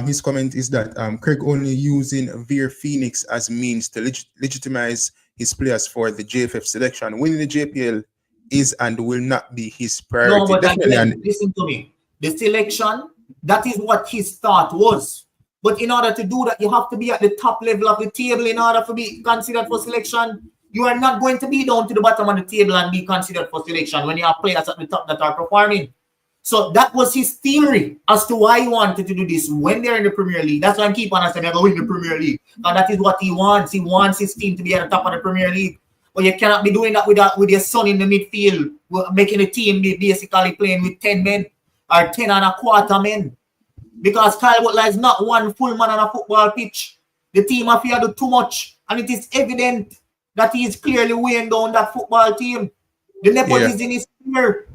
his comment is that Craig only using Veer Phoenix as means to legitimize his players for the JFF selection. Winning the JPL is and will not be his priority. No, but listen to me. The selection, that is what his thought was. But in order to do that, you have to be at the top level of the table in order to be considered for selection. You are not going to be down to the bottom of the table and be considered for selection when you have players at the top that are performing. So that was his theory as to why he wanted to do this when they're in the Premier League. That's why I keep on saying they're going to the Premier League. And that is what he wants. He wants his team to be at the top of the Premier League. But you cannot be doing that with your son in the midfield, making the team be basically playing with 10 men. Or 10 and a quarter men. Because Kyle Butler is not one full man on a football pitch. The team have to do too much. And it is evident that he is clearly weighing down that football team. The nepotism is here.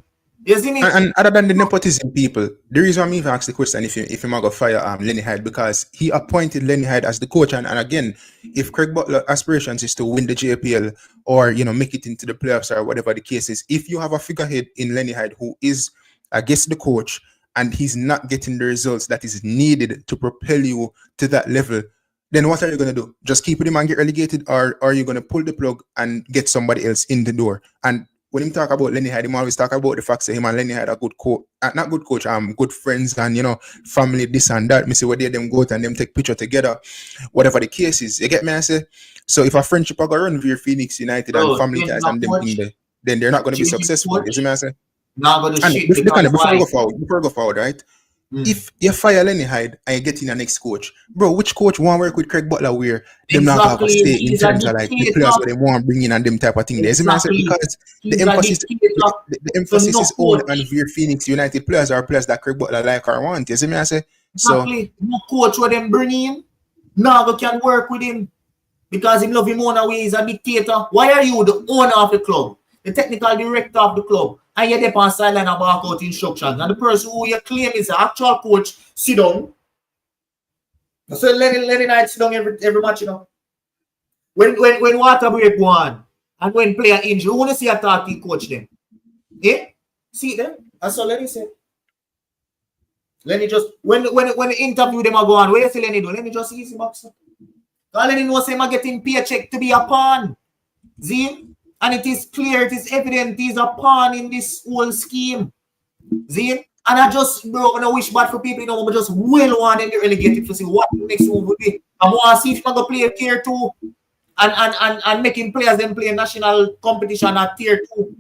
You see me? And other than the nepotism people, the reason I'm even asking the question if you might go fire Lenny Hyde, because he appointed Lenny Hyde as the coach, and again, if Craig Butler aspirations is to win the JPL or make it into the playoffs or whatever the case is, if you have a figurehead in Lenny Hyde who is, I guess, the coach, and he's not getting the results that is needed to propel you to that level, then what are you going to do? Just keep him and get relegated, or are you going to pull the plug and get somebody else in the door? And when him talk about Lenny Hyde, he always talk about the fact that him and Lenny Hyde are good coach, not good coach, good friends and family, this and that. Me say where they them go out and them take picture together, whatever the case is. You get me? I say. So if a friendship are going via Phoenix United and family ties and them thing there, then they're not going to be successful. You see me? I say. Not going to shit. Before we go forward, right? If you fire Lenny Hyde and you get in a next coach, bro, which coach want to work with Craig Butler where them not have a stay in terms of like the players where they want to bring in and them type of thing there? Exactly. Because the emphasis is all on Veer Phoenix United players are players that Craig Butler like or want. You see me? I say so. Exactly. No coach where them bring him, now can work with him because he love him own way. He's a dictator. Why are you the owner of the club, the technical director of the club? And you're there on sideline and back out instructions. And the person who you claim is the actual coach, sit down. So Lenny Hyde sit down every match, When water break go on, and when player injury, who want to see a talking coach them? Yeah? See them? That's all Lenny said. Lenny just, when the interview them are go on, what you see Lenny do? Lenny just easy boxer. All Lenny knows him getting paycheck to be a pawn. See? And it is clear, it is evident he's a pawn in this whole scheme. See? And I just, bro, I wish bad for people, but just will want them to relegate it to see what the next move would be. I want to see if I'm going to play tier 2 and making players them play national competition at tier 2.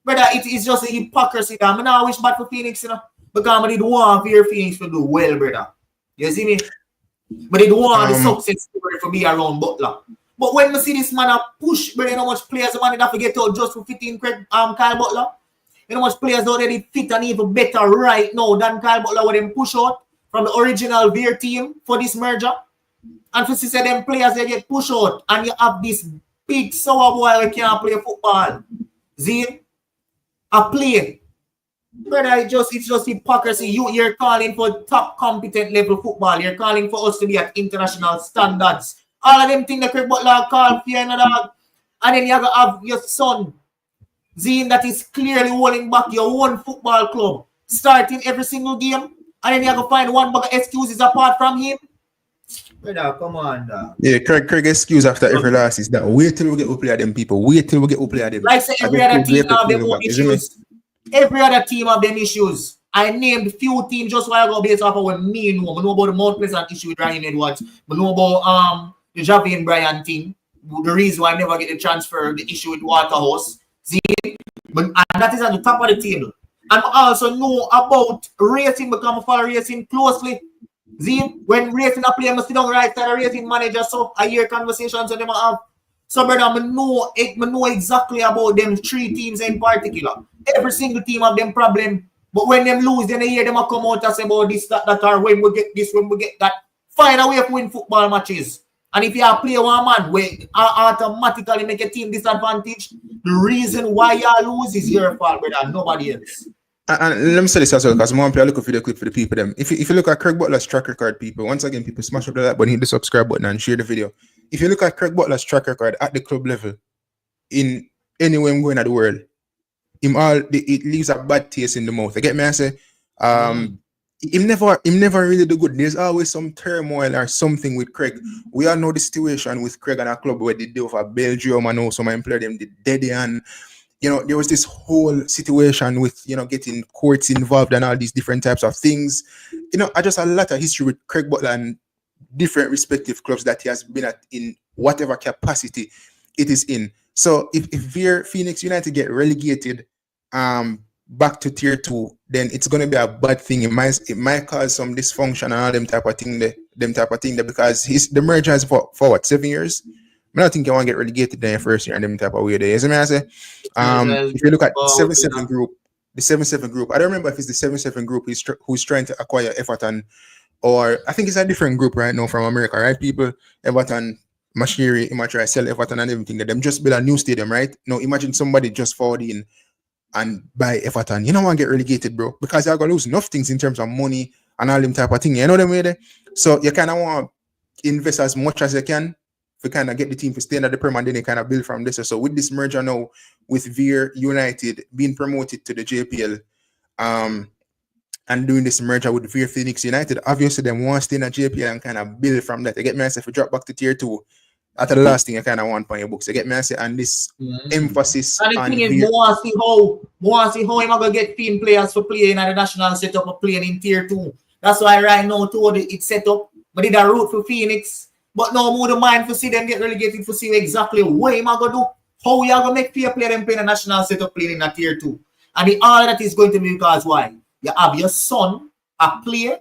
Brother, it is just a hypocrisy. I mean, I wish bad for Phoenix, because I didn't want for Phoenix to do well, brother. You see me? But they don't want the success story for me around Butler. But when we see this man push, but how much players the man have to get out just for fitting Kyle Butler? You know how much players already fit and even better right now than Kyle Butler with them push out from the original Veer team for this merger. And for see them players they get push out and you have this big sour boy who can't play football. See? A play. Brother, it's just hypocrisy. You're calling for top competent level football. You're calling for us to be at international standards. All of them things that Craig Butler call for you, dog. And then you have your son, Zine, that is clearly holding back your own football club, starting every single game. And then you have to find one bag of excuses apart from him. Brother, come on, dog. Yeah, Craig excuse after every loss is that wait till we get to play them people. Wait till we get to play them. Like say every other team have their own issues. Every other team have them issues. I named few teams just while ago based off of what me know. I know about the Mount Pleasant issue with Ryan Edwards. I know about the Javian Bryan thing. The reason why I never get the transfer, the issue with Waterhouse. See? And that is at the top of the table. And I also know about racing because I follow racing closely. See? When racing a player, I sit down right side of racing manager, so I hear conversations with them have. So brother, I know exactly about them 3 teams in particular. Every single team have them problem. But when them lose, then I hear them come out and say about this, that, or when we get this, when we get that. Find a way to win football matches. And if you play one man, where automatically make a team disadvantage, the reason why you lose is your fault, brother, nobody else. And let me say this as well, because I'm play a look for the clip for the people. Them. If you look at Craig Butler's track record, people, once again, people smash up the like button, hit the subscribe button, and share the video. If you look at Craig Butler's track record at the club level, in anywhere I'm going at the world, it leaves a bad taste in the mouth. You get me? I say, him never really do good. There's always some turmoil or something with Craig. We all know the situation with Craig and a club where they do for Belgium and also my employer them did Daddy, and there was this whole situation with getting courts involved and all these different types of things. I just a lot of history with Craig Butler and different respective clubs that he has been at in whatever capacity it is in. So if Veer Phoenix United get relegated back to tier 2, then it's gonna be a bad thing. It might cause some dysfunction and all them type of thing there, because the merger is for what, 7 years? I don't think you want to get relegated there first year and them type of way there. Is I say? If you look at 7-7 group, the 7-7 group, I don't remember if it's the 7-7 group who's trying to acquire Everton, or I think it's a different group right now from America, right? People, Everton, Mashiri, Imatra, sell Everton and everything. Them just build a new stadium, right? Now imagine somebody just forward in and buy Everton, you don't want to get relegated, bro, because you're going to lose enough things in terms of money and all them type of thing. You know what I mean? So you kind of want to invest as much as you can to kind of get the team to stay under the Prem, and then you kind of build from this. So with this merger now, with Veer United being promoted to the JPL, and doing this merger with Veer Phoenix United, obviously them want to stay in the JPL and kind of build from that. You get me? I say if you drop back to tier 2, after the last thing you kind of want on your books. You get me? I say, and this emphasis and the on thing is, Veer. more see how am I gonna get team players for playing at the national setup or playing in tier 2. That's why right now too it's set up. But did a route for Phoenix. But no more the mind for see them get relegated for see exactly what am I gonna do. How we are gonna make fair play them playing a national setup playing in a tier 2. And the all that is going to be because why? You have your son a player.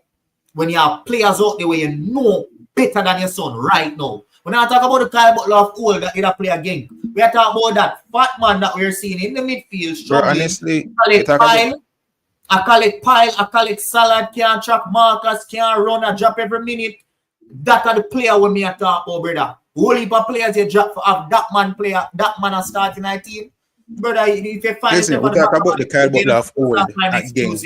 When you have players out there where you know better than your son right now. When I talk about the Kyle Butler of old that did a play again, we are talking about that fat man that we're seeing in the midfield. Bro, honestly, I call it Salad, can't track Marcus, can't run and drop every minute. That are the player when me talk about, brother. Whole heap of players you drop for have that man player, that man a starting a team. Brother, if you find listen, we talk about the Kyle Butler of old at gang.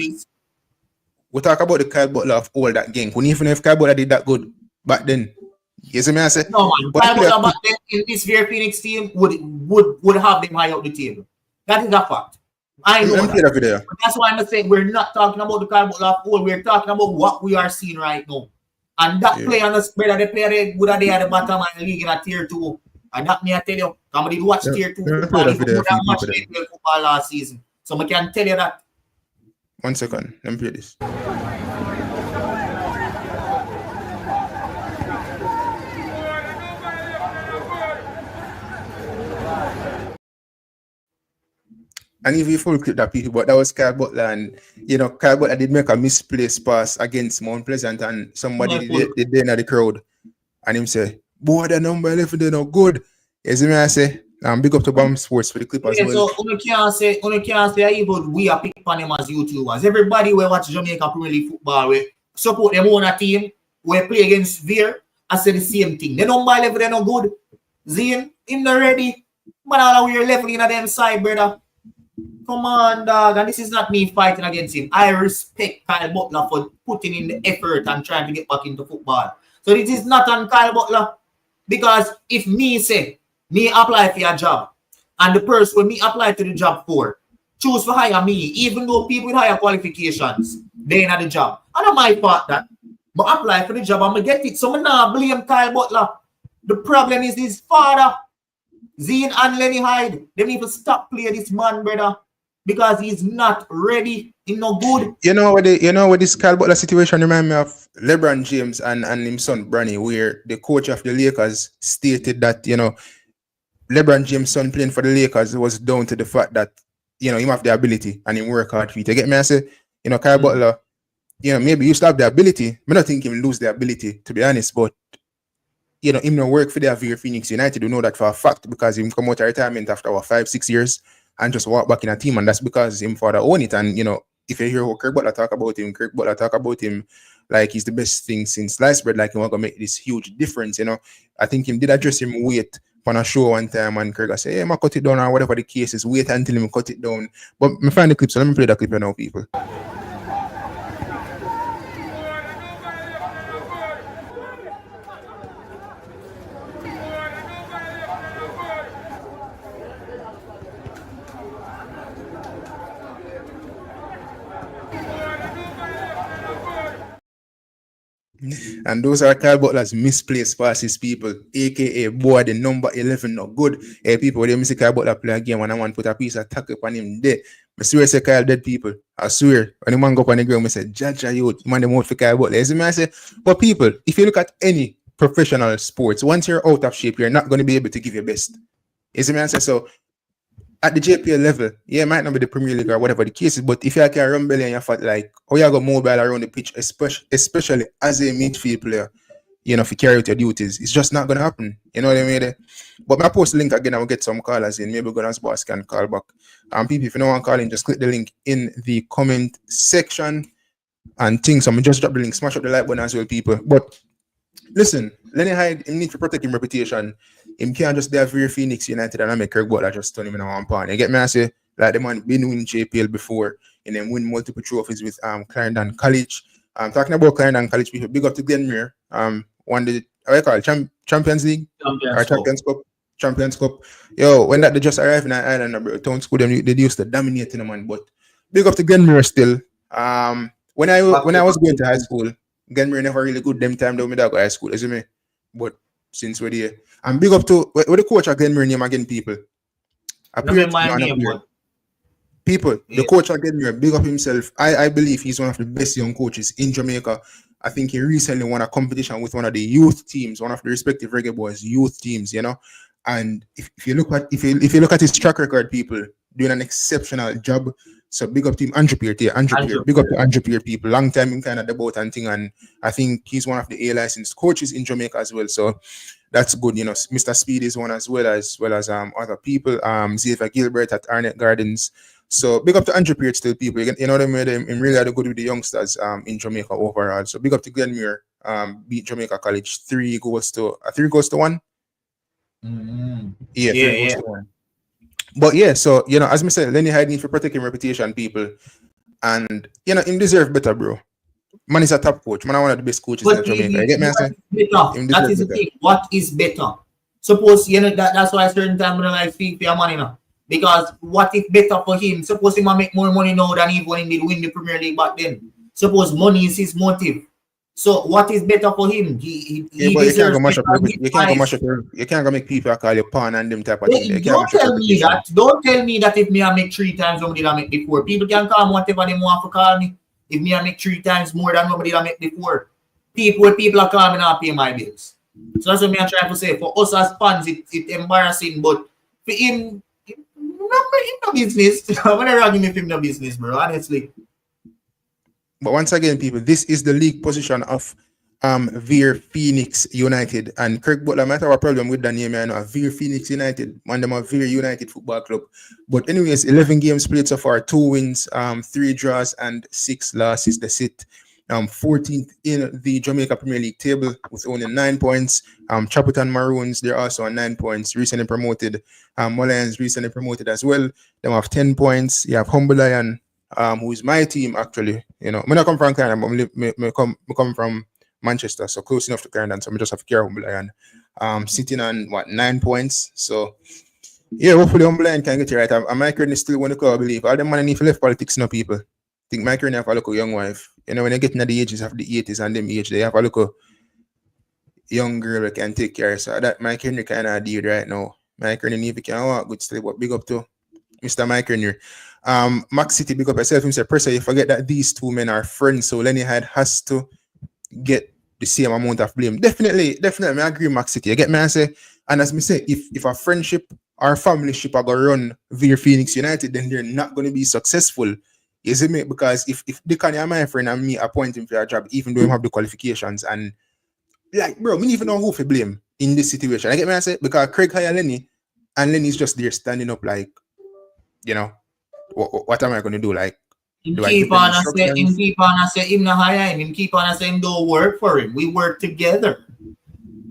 We talk about the Kyle Butler of old at gang. When even if Kyle Butler did that good back then, you see me I say? No man, Kyle Butler back then in this Veer Phoenix team would have them high up the table. That is a fact. I know that. But that's why I'm saying we're not talking about the Kyle Butler of old. We're talking about what we are seeing right now. And that player on the spread, the player would have at the bottom of the league in a tier 2. And that me I tell you, somebody watch tier 2 football. Much football last season. So I can tell you that. 1 second, let me play this. And if you full clip that people, but that was Kyle Butler, and you know, Kyle Butler did make a misplaced pass against Mount Pleasant, and somebody did there in the crowd, and him say, boy, the number 11 they no good. You see me I say, big up to Bomb Sports for the clip as well. So you can't say even we are pick on them as YouTubers. Everybody will watch Jamaicapremierleague football, we support them on a team, we play against Veer, I say the same thing. The number 11 they no good. Zane, him not ready. But all we are left in them side, brother. Come on, dog. And this is not me fighting against him. I respect Kyle Butler for putting in the effort and trying to get back into football. So this is not on Kyle Butler. Because if me say, me apply for a job, and the person when me apply to the job for, choose to hire me, even though people with higher qualifications, they ain't the job. I don't my part that. But apply for the job, I'm going to get it. So I'm not blame Kyle Butler. The problem is his father, Zane and Lenny Hyde. They need to stop playing this man, brother. Because he's not ready. He's no good. You know what this Kyle Butler situation remind me of LeBron James and his son Bronny, where the coach of the Lakers stated that, you know, LeBron James' son playing for the Lakers was down to the fact that, you know, him have the ability and him work hard for it. You get me? I say, you know, Kyle Butler, you know, maybe you still have the ability. I don't think him lose the ability, to be honest, but you know, him no work for the Veer Phoenix United. You know that for a fact because him come out of retirement after 5-6 years and just walk back in a team, and that's because him father own it. And you know, if you hear what Kirk Butler talk about him like he's the best thing since sliced bread, like he want to make this huge difference. You know, I think him did address him weight on a show one time, and Kirk say, "Hey, I cut it down," or whatever the case is. Wait until him cut it down. But me find the clip, so let me play the clip now, people. And those are Kyle Butler's misplaced passes, people. AKA, boy, the number 11 not good. Hey, people, when they see Kyle Butler play a game and I want to put a piece of tackle upon him dead. I swear, say Kyle dead, people. I swear. When the man go up on the ground, I say, Jaja, you man, the mouth for Kyle Butler. You see me, I say, but people, if you look at any professional sports, once you're out of shape, you're not going to be able to give your best. You see me, I say, so at the JPL level, yeah, it might not be the Premier League or whatever the case is, but if you can run belly and you're fat, like, how you go mobile around the pitch, especially as a midfield player, you know, if you carry out your duties, it's just not going to happen. You know what I mean? But my post link again, I will get some callers in. Maybe Gunners Boss can call back. And people, if you don't want to call in, just click the link in the comment section and things. So I'm just drop the link, smash up the like button as well, people. But listen, Lenny Hyde, he need to protect his reputation. Him can't just there for Phoenix United and I make Kirk Butler just turn him in a one point. You get me? I say, Like the man been winning JPL before and then win multiple trophies with Clarendon College. Talking about Clarendon College people, big up to Glenmuir. Won the Champions League or Champions Cup. Yo, when they just arrived in Ireland, bro, town school they used to dominate in the man. But big up to Glenmuir still. When I was going to high school, Glenmuir never really good them time though me that go high school, isn't me? But since we're there, and big up to what the coach at Glenmuir name again, people. People, the coach at Glenmuir, big up himself. I believe he's one of the best young coaches in Jamaica. I think he recently won a competition with one of the youth teams, one of the respective Reggae Boyz youth teams, you know. And if you look at his track record, people doing an exceptional job. So big up to him, Andrew Pierre. Big up to Andrew Pierre, people. Long time in kind of the boat and thing, and I think he's one of the A-licensed coaches in Jamaica as well. So that's good, you know. Mr. Speed is one as well as other people. Xavier Gilbert at Arnett Gardens. So big up to Andrew Pierre still, people. You know what I mean? I'm really had a good with the youngsters in Jamaica overall. So big up to Glenmuir. Beat Jamaica College 3 goals to 1. Mm-hmm. Yeah, 3 goals to 1. But yeah, so you know, as I said, Lenny Hyde need to protect his reputation, people, and you know, him deserve better, bro. Man is a top coach. Man, one of the best coaches in Jamaica. You get me? That is the thing. What is better? Suppose you know that's why certain time when I speak for your money now. Because what if better for him? Suppose he might make more money now than even when he did win the Premier League back then. Suppose money is his motive. So what is better for him? He but you can't go mash up. You can't go make people call you pawn and them type of thing. Don't tell me that. Don't tell me that if me I make 3 times what did I make before. People can call me whatever they want to call me. If me I make 3 times more than what did I make before. People are calling me not pay my bills. So that's what me I'm trying to say. For us as fans, it's embarrassing. But for him, no business. I'm gonna argue with him no business, bro. Honestly. But once again, people, this is the league position of Veer Phoenix United. And Craig Butler might have a problem with the name, I know. Veer Phoenix United, one of them are Veer United Football Club. But anyways, 11 games played so far, 2 wins, 3 draws, and 6 losses. They sit 14th in the Jamaicapremierleague table with only 9 points. Chapelton Maroons, they're also on 9 points, recently promoted. Lions recently promoted as well. They have 10 points. You have Humble Lion, who is my team actually. You know, I come from Clarendon, but I come from Manchester, so close enough to Clarendon, so I just have to care Humble Lion. Sitting on 9 points. So yeah, hopefully Humble Lion can get it right. And Mike Kearney still want to call, I believe. All them man need to left politics now, people. I think Mike Kearney have a look young wife. You know, when they get into the ages of the 80s and them age, they have a look young girl that can take care. So that Mike Kearney kind of deal right now. Mike Kearney if he can walk good still, but big up to Mr. Mike Kearney. Max City, big up yourself. Himself, Pressure, you forget that these two men are friends, so Lenny Hyde has to get the same amount of blame. Definitely, I agree, Max City. You get me? I say, and as me say, if a friendship or family ship are gonna run via Phoenix United, then they're not gonna be successful. You see me? Because if Deccan are my friend and me appoint him for a job, even though he have the qualifications, and like, bro, we don't even know who to blame in this situation. I get me? I say, because Craig hire Lenny, and Lenny's just there standing up like, you know, what am I going to do? Like, him keep on and say him not hire him. Him keep on and say him don't work for him. We work together.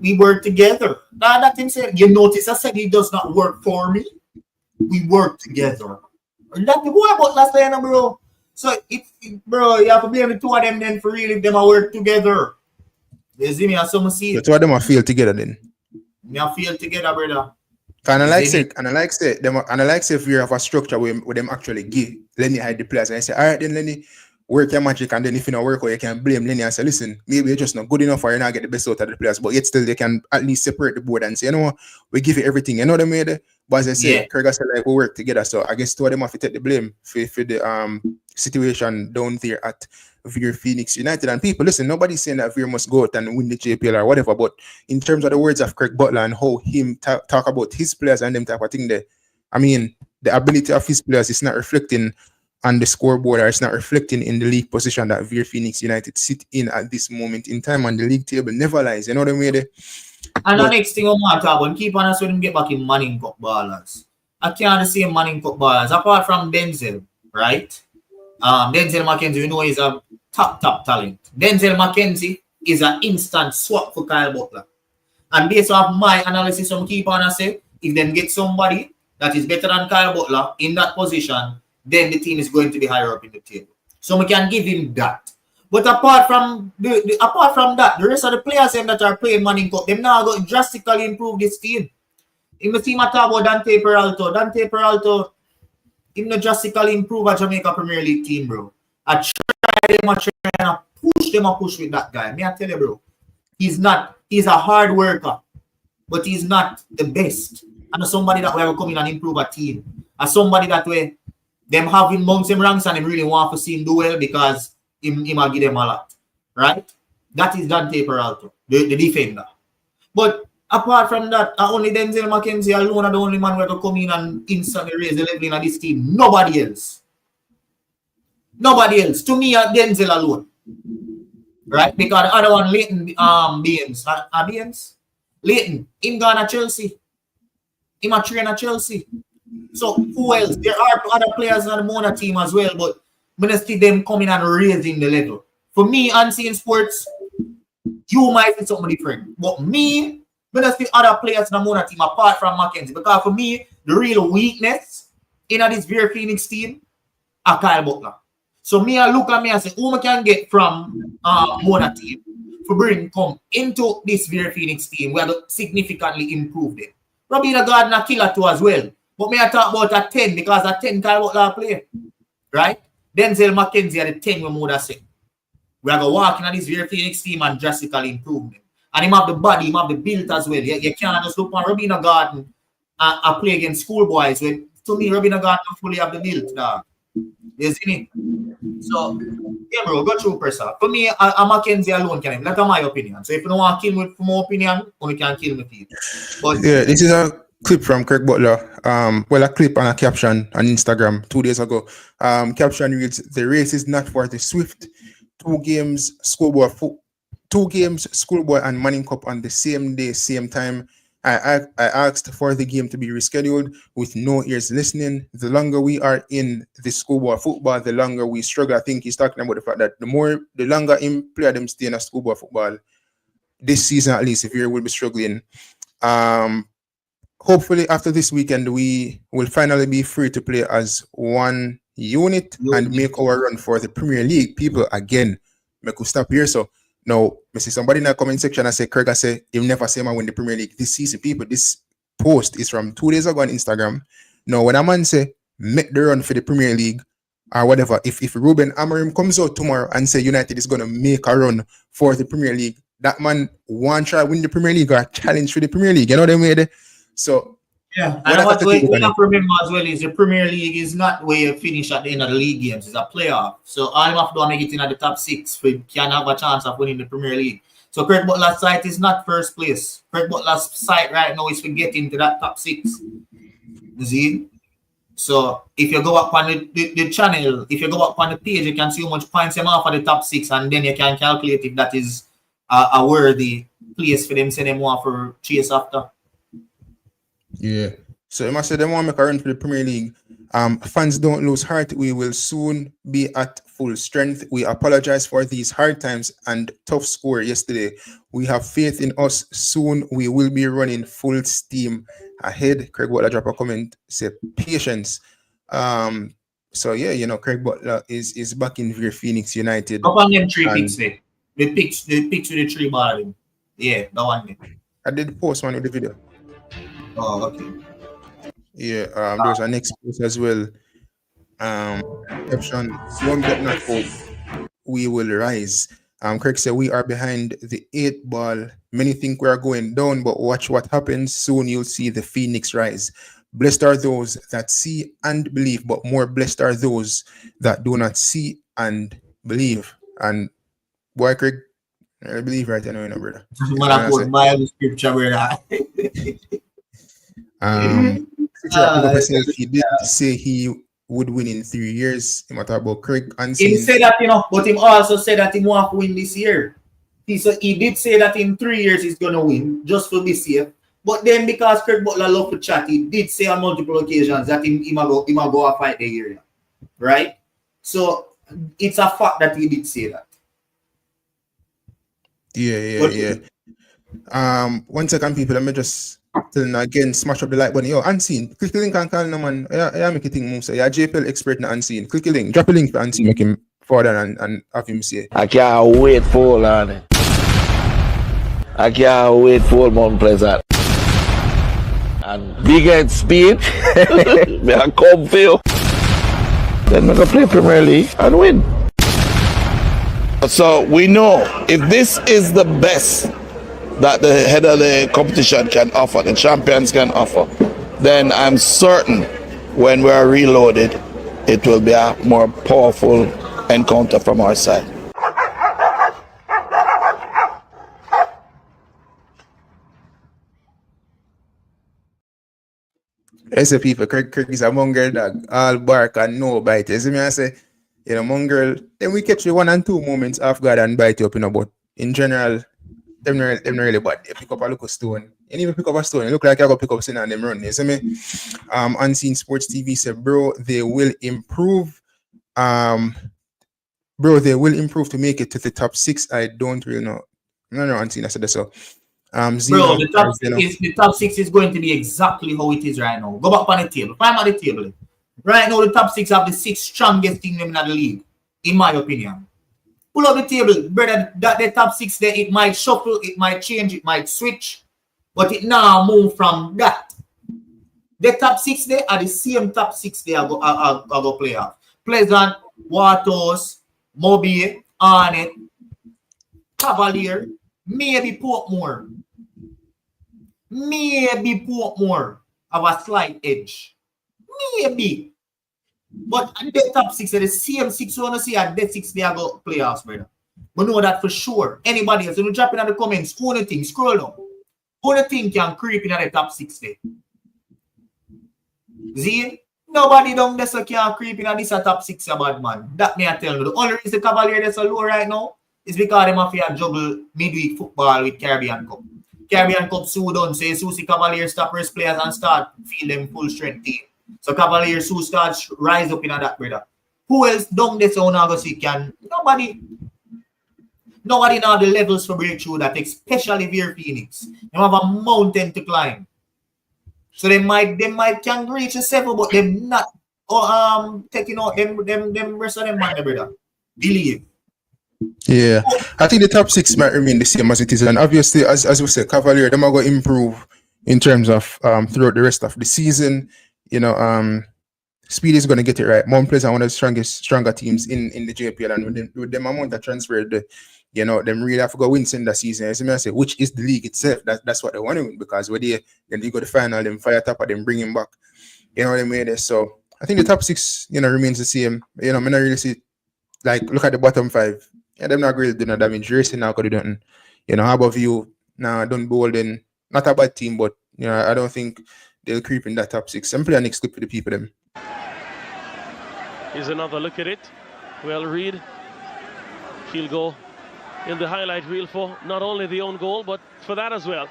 Now that him say, you notice I said he does not work for me. We work together. That the boy about last time, bro. So bro, you have to blame the two of them then for really them a work together. You see me? I some see. The two of them are feel together then. Me a feel together, brother. And I like say if we have a structure where them actually give Lenny Hyde the players and I say, all right then Lenny, work your magic, and then if you don't work out, you can blame Lenny and say, listen, maybe you're just not good enough or you're not get the best out of the players, but yet still they can at least separate the board and say, you know what, we give you everything. You know what I mean? But as I say, Craig said like we work together. So I guess two of them have to take the blame for the situation down there at Veer Phoenix United. And people, listen, nobody's saying that Veer must go out and win the JPL or whatever, but in terms of the words of Craig Butler and how him talk about his players and them type of thing there, I mean, the ability of his players is not reflecting on the scoreboard, or it's not reflecting in the league position that Veer Phoenix United sit in at this moment in time, and the league table never lies. You know what I mean? And the next thing I want to talk about, keep on us when him get back in Manning Cup ballers. I can't see Manning Cup ballers apart from Denzel, right? Denzel McKenzie, you know, is a top talent. Denzel McKenzie is an instant swap for Kyle Butler. And based off my analysis, I'm keep on and say, if them get somebody that is better than Kyle Butler in that position, then the team is going to be higher up in the table. So we can give him that. But apart from that, the rest of the players that are playing Manning Cup, them now going to drastically improve this team. In the team I talk about Dante Peralta, him not drastically improve a Jamaica Premier League team, bro. I try to push with that guy. Me I tell you, bro. He's a hard worker, but he's not the best. And somebody that will come in and improve a team. And somebody that way them having mountain ranks and them really want to see him do well because him will give them a lot. Right? That is Dante Peralta, the defender. But apart from that, only Denzel McKenzie alone are the only man who will come in and instantly raise the level in this team. Nobody else. To me, Denzel alone. Right? Because the other one, Leighton Baines. Leighton, him gone to Chelsea. Him a train at Chelsea. So who else? There are other players on the Mona team as well, but I'm going to see them coming and raising the level. For me, unseen sports, you might see something different. But me, I'm going to see other players on the Mona team apart from Mackenzie. Because for me, the real weakness in this very Phoenix team are Kyle Butler. So me, I look at me and say, who I can get from Mona team to come into this very Phoenix team where they significantly improve them. Robina Gardner killer too as well. But me I talk about a 10 because a 10 Kyle Butler play. Right? Denzel McKenzie are the 10 we would have said. We are going to walk in this very Phoenix team and drastically improve them. And him have the body, him have the build as well. You can't just look on Robina Gardner and play against schoolboys. When, to me, Robina Gardner fully have the build, dog. You see me? So, yeah, bro, go through person. For me, I'm Mackenzie alone can him. That's my opinion. So if you don't want to kill me for my opinion, only can kill me for you. But yeah, this is a clip from Craig Butler. A clip and a caption on Instagram 2 days ago. Caption reads, "The race is not for the swift. 2 games, schoolboy and Manning Cup on the same day, same time. I asked for the game to be rescheduled with no ears listening. The longer we are in the schoolboy football, the longer we struggle." I think he's talking about the fact that the longer him player them stay in a schoolboy football this season, at least, if you will be struggling. Hopefully after this weekend, we will finally be free to play as one unit and make our run for the Premier League. People, again, make us stop here. So now, I see somebody in the comment section, I say, Craig, I say, he'll never say man win the Premier League this season. People, this post is from 2 days ago on Instagram. Now, when a man say, make the run for the Premier League or whatever, if Ruben Amorim comes out tomorrow and say United is going to make a run for the Premier League, that man won't try to win the Premier League or challenge for the Premier League. You know what I mean? So, yeah, and what we have to remember as well is the Premier League is not where you finish at the end of the league games. It's a playoff. So all you have to do is make it in at the top 6 for can have a chance of winning the Premier League. So Craig Butler's side is not first place. Craig Butler's side right now is to get into that top 6. You see? So if you go up on the channel, if you go up on the page, you can see how much points you have for the top 6, and then you can calculate if that is a worthy place for them to say them want for chase after. Yeah. So I must say they want to make a run for the Premier League. Fans, don't lose heart. We will soon be at full strength. We apologize for these hard times and tough score yesterday. We have faith in us. Soon we will be running full steam ahead. Craig Butler drop a comment, say patience. So yeah, you know, Craig Butler is back in Phoenix United. Up on them 3 picks there. The picks with the 3 ball. Yeah, that one there. I did post one with the video. Oh, okay. Yeah, there's an next post as well. Caption, "One get not hope, we will rise." Craig said, "We are behind the 8 ball. Many think we are going down, but watch what happens. Soon you'll see the Phoenix rise. Blessed are those that see and believe, but more blessed are those that do not see and believe." And boy, Craig, I believe right now, brother. Bible scripture, brother. He did say he would win in 3 years. He matter about Craig and he said that, you know, but he also said that he want to win this year. He did say that in 3 years he's gonna win just for this year. But then because Craig Butler love to chat, he did say on multiple occasions that he might go and fight the year, right? So it's a fact that he did say that. Yeah. 1 second, people. Let me just Till now again, smash up the like button. Yo, unseen. Click the link and call no man. Yeah, make it think move. So yeah, JPL expert na unseen. Click the link. Drop a link for unseen. Make him forward and have him say. I can't wait for Lord. I can't wait for Mount Pleasant. And big head speed. Me a come for you. Then we go play Premier League and win. So we know if this is the best that the head of the competition can offer, the champions can offer, then I'm certain when we are reloaded, it will be a more powerful encounter from our side. I say people, Craig is a mongrel dog. All bark and no bite. You see me I say, you know, mongrel, then we catch you 1 and 2 moments off guard and bite you up, you know, but in general, them not really bad. You pick up a local stone. You even pick up a stone. It look like you go pick up sin and them run. You see me? Unseen Sports TV said, bro, they will improve. Bro, they will improve to make it to the top 6. I don't really know. No, Unseen, I said that so. Bro, the top six is going to be exactly how it is right now. Go back on the table. Prime on the table. Right now, the top 6 have the 6 strongest team in the league, in my opinion. Pull up the table, brother. That the top 6 there, it might shuffle, it might change, it might switch, but it now move from that. The top 6 there are the same top 6 there I go play off. Pleasant, Waters, Moby, Arnett, Cavalier, maybe Portmore. Maybe Portmore have a slight edge. Maybe. But the top 6 are the same 6 you want to see at the 6 they are going to playoffs, brother. We know that for sure. Anybody else, when you drop in the comments, who do think, scroll down. Who do think can creep in at the top 6 there? See? Nobody down there so can creep in at this top 6 bad man. That may I tell you. The only reason the Cavalier is so low right now is because they mafia juggle midweek football with Caribbean Cup. Caribbean Cup so done, say Susie Cavalier stop rest players and start feel them full strength team. So Cavalier so starts rise up in that, brother. Who else down there so now go see can nobody now the levels for breakthrough that especially Veer Phoenix. They have a mountain to climb. So they might can reach a 7, but them not taking out them rest of them man, brother. Believe. Yeah, I think the top 6 might remain the same as it is, and obviously, as we said, Cavalier, them are going to improve in terms of throughout the rest of the season. You know, Speed is going to get it right. Mount Pleasant, one of the stronger teams in the JPL, and with them amount of transfer, you know, them really have to go win in the season. As I say, which is the league itself. That's what they want to win, because when then you go to the final, them fire top of them, bring him back. You know what I mean? So I think the top 6, you know, remains the same. You know, I not really see, like, look at the bottom 5. Yeah, them not really doing no damage. Racing now could have done. You know, how about you? Now done Bolden. Not a bad team, but you know, I don't think they'll creep in that top 6. I'm playing next clip for the people them. Here's another look at it. Well read. He'll go in the highlight reel for not only the own goal, but for that as well.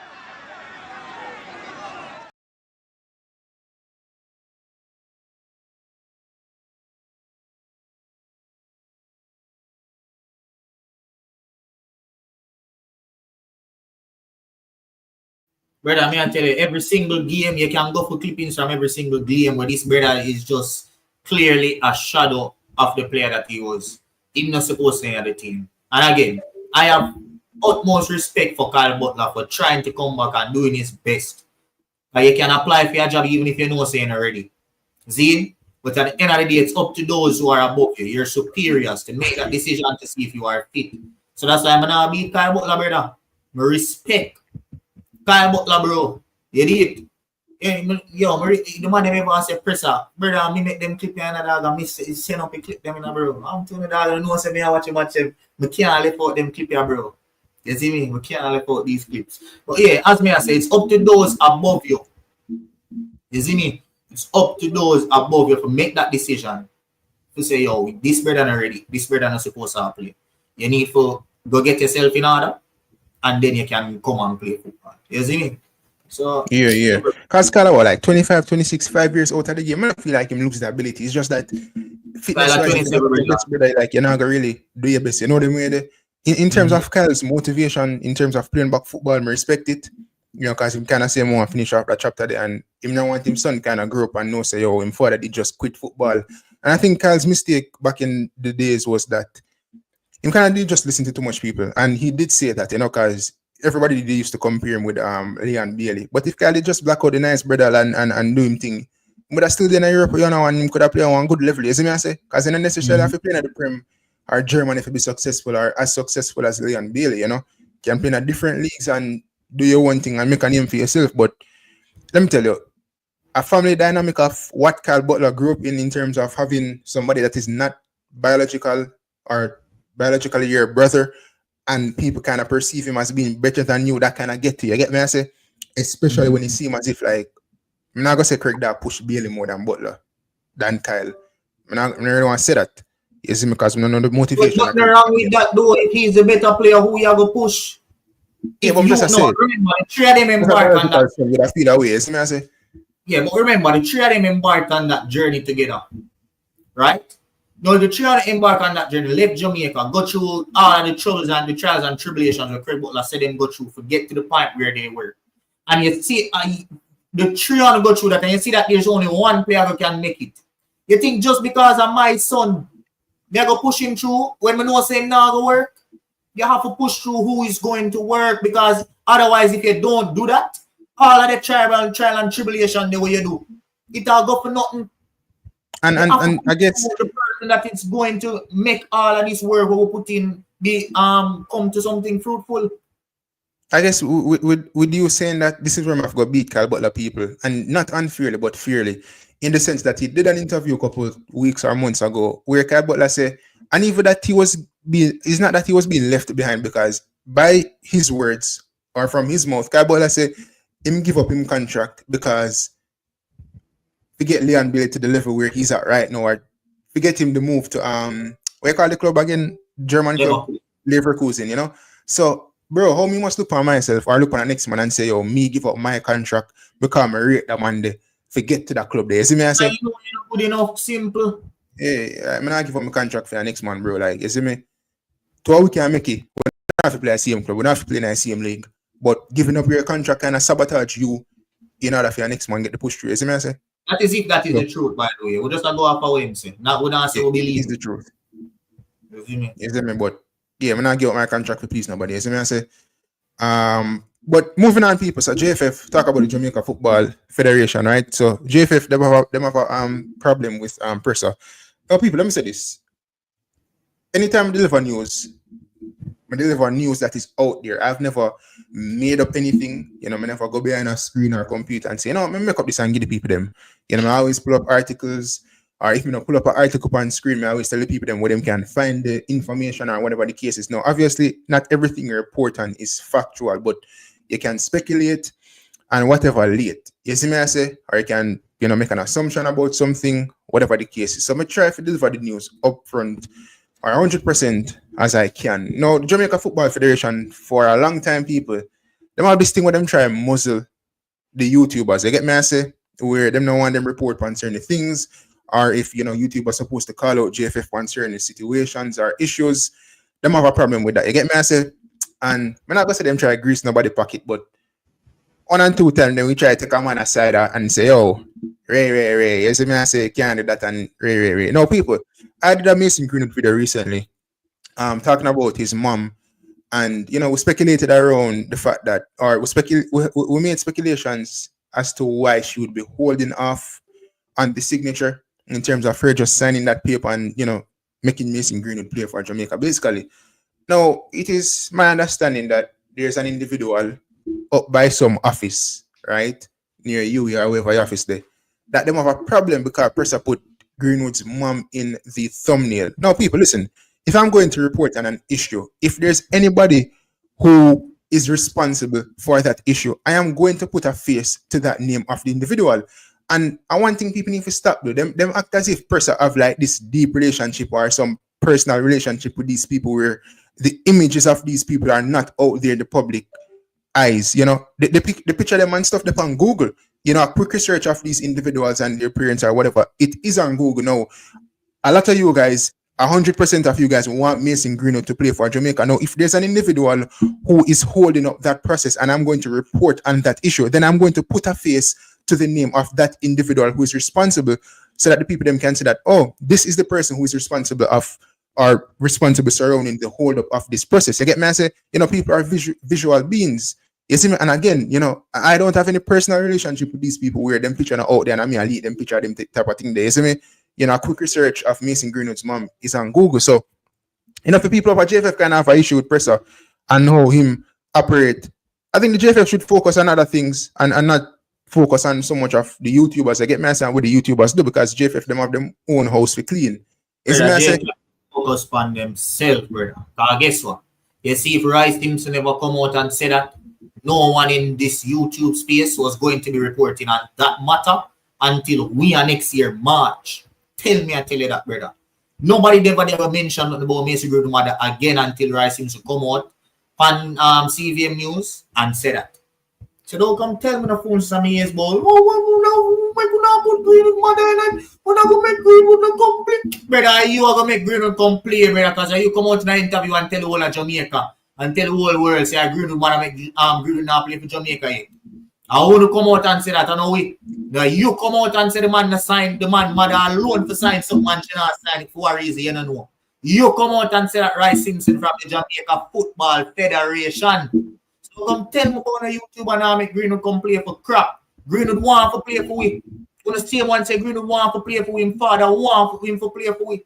Brother, I tell you, every single game, you can go for clippings from every single game where this brother is just clearly a shadow of the player that he was. He's not supposed to be on the team. And again, I have utmost respect for Kyle Butler for trying to come back and doing his best. But you can apply for your job even if you know saying already. See? But at the end of the day, it's up to those who are above you, your superiors, to make that decision to see if you are fit. So that's why I'm going to beat Kyle Butler, brother. I respect Kyle Butler, bro. You did it. Yo, the man them ever say presser. Brother, me make them clip me and a dog and me send up and clip them in a bro. I'm telling the dog, I know say me I watch them match them. I can't let out them clip here, bro. You see me? We can't let out these clips. But yeah, as me I say, it's up to those above you. You see me? It's up to those above you to make that decision. To say, yo, this brother not ready. This brother not supposed to play. You need to go get yourself in order. And then you can come and play football. You see me? So yeah. Because Kyle was like 25, 26, 5 years out of the game. I don't feel like him lose the ability. It's just that fitness-wise, like you're not gonna really do your best. You know what I mean? In terms of Kyle's motivation, in terms of playing back football, I respect it. You know, because him kind of say more finish off that chapter there, and him not want him son kind of grow up and know say, yo, him father did just quit football. And I think Kyle's mistake back in the days was that him kind of did just listen to too much people, and he did say that, you know, because everybody they used to compare him with Leon Bailey. But if Kyle did just black out the nice brother and do him thing, but I still in Europe, you know, and him could have played on one good level. You see me I say? Because he don't necessarily have to play in the Prem or Germany if he be successful or as successful as Leon Bailey, you know. You can play in a different leagues and do your one thing and make a name for yourself. But let me tell you, a family dynamic of what Kyle Butler grew up in terms of having somebody that is not biological or biologically your brother, and people kind of perceive him as being better than you, that kind of get to you. You get me? I say, especially when you see him as if like, I'm not gonna say Craig that push Bailey more than Butler, than Kyle. I really want to say that. You see me, because I don't know the motivation. There's nothing wrong with that though. If he's a better player, who you go push? Yeah, but just say, remember the three of them embark on that. With a feel away, you see me, I say. Yeah, but remember the three of them embarked on that journey together, right? No, the three of them embarked on that journey, left Jamaica, go through all of the troubles and the trials and tribulations where Craig Butler said them go through to get to the point where they were. And you see, the three of them go through that, and you see that there's only one player who can make it. You think just because of my son, they're going to push him through when we know saying now go work? You have to push through who is going to work, because otherwise, if you don't do that, all of the trial and tribulation the way you do, it all go for nothing. And I guess the person that it's going to make all of this work we put in be come to something fruitful. I guess with you saying that this is where I've got beat Kyle Butler people, and not unfairly but fairly, in the sense that he did an interview a couple of weeks or months ago where Kyle Butler said, and even that it's not that he was being left behind, because by his words or from his mouth, Kyle Butler said him give up him contract because we get Leon Bailey to the level where he's at right now, or we get him to move to what you call the club again? German club, Leverkusen, you know? So bro, how me must look on myself or look on the next man and say, yo, me give up my contract because I rate that man there to get to that club there. You see me? I say, you know, good enough, simple. Yeah, I'm not give up my contract for the next man, bro. Like, you see me? To how we can make it, we don't have to play a CM club, we don't have to play in a CM league. But giving up your contract kind of sabotage you in order for your next man get the push through. You see me? I say? That is if that is the truth, by the way. We just go up our way and say, not we don't say we believe. It's the truth. You see me? You see me? But yeah, I'm not give up my contract for please nobody. You see me? I say, but moving on, people. So JFF talk about the Jamaica Football Federation, right? So JFF them have a problem with presser. Now, people, let me say this. Anytime I deliver news that is out there. I've never made up anything. You know, I never go behind a screen or a computer and say, you know, I make up this and give the people them. You know, I always pull up articles, or if you know pull up an article on screen, I always tell the people them where them can find the information or whatever the case is. Now, obviously, not everything you report on is factual, but you can speculate and whatever late. You see me I say? Or you can, you know, make an assumption about something, whatever the case is. So I try to deliver the news up front or 100% as I can. Now, the Jamaica Football Federation, for a long time, people, them have this thing where them try and muzzle the YouTubers. You get me I say? Where them don't want them report on certain things, or if, you know, YouTube are supposed to call out JFF on certain situations or issues, them have a problem with that. You get me I say? And I'm not going to say them try to grease nobody's pocket, but 1 and 2 times, then we try to take a man aside and say, oh, Ray. You see me I say, can't do that, and Ray. No, people, I did a Mason Greenwood video recently, talking about his mom, and, you know, we speculated around the fact that, or we made speculations as to why she would be holding off on the signature in terms of her just signing that paper and, you know, making Mason Greenwood play for Jamaica. Basically, now, it is my understanding that there's an individual up by some office, right, near you or wherever your office there, that them have a problem because Presser put Greenwood's mom in the thumbnail. Now, people, listen, if I'm going to report on an issue, if there's anybody who is responsible for that issue, I am going to put a face to that name of the individual. And I want thing people need to stop though. Them act as if Presser have like this deep relationship or some personal relationship with these people where the images of these people are not out there in the public eyes. You know, the picture them and stuff up on Google. You know, a quick research of these individuals and their parents or whatever, it is on Google now. A lot of you guys 100% of you guys want Mason Greenwood to play for Jamaica. Now, if there's an individual who is holding up that process and I'm going to report on that issue, then I'm going to put a face to the name of that individual who is responsible so that the people them can say that, oh, this is the person who is responsible surrounding the hold up of this process. You get me? I say, people are visual beings. You see me? And again, I don't have any personal relationship with these people where them picture out there and I mean I lead them picture them type of thing there. You see me? A quick research of Mason Greenwood's mom is on Google. So, for people of a JFF kind of have an issue with Presser and how him operate, I think the JFF should focus on other things and not focus on so much of the YouTubers. I get me saying what the YouTubers do because JFF them have their own house for clean. Focus on themselves, brother. Because guess what? You see, if Rice Simpson never come out and say that no one in this YouTube space was going to be reporting on that matter until we are next year, March. I tell you that, brother. Nobody ever mentioned about Mason Greenwood mother again until Rice Simpson come out on CVM News and say that. So don't come tell me the phone some years ball. Oh, we're gonna put Greenwood mother in it. We're not gonna make Greenwood complete. Brother, you are gonna make Greenwood complete, brother, because you come out in an interview and tell the whole of Jamaica and tell the whole world say Greenwood mother make Greenwood not play for Jamaica yet. I want to come out and say that, I know we. Now you come out and say the man mother alone for sign something and she not sign it for a reason, you don't know. You come out and say that Rice Simpson from the Jamaica Football Federation. So come tell me on YouTube and I make Greenwood come play for crap. Greenwood want to play for we. When the same one say Greenwood want to play for him, father want for him to play for we.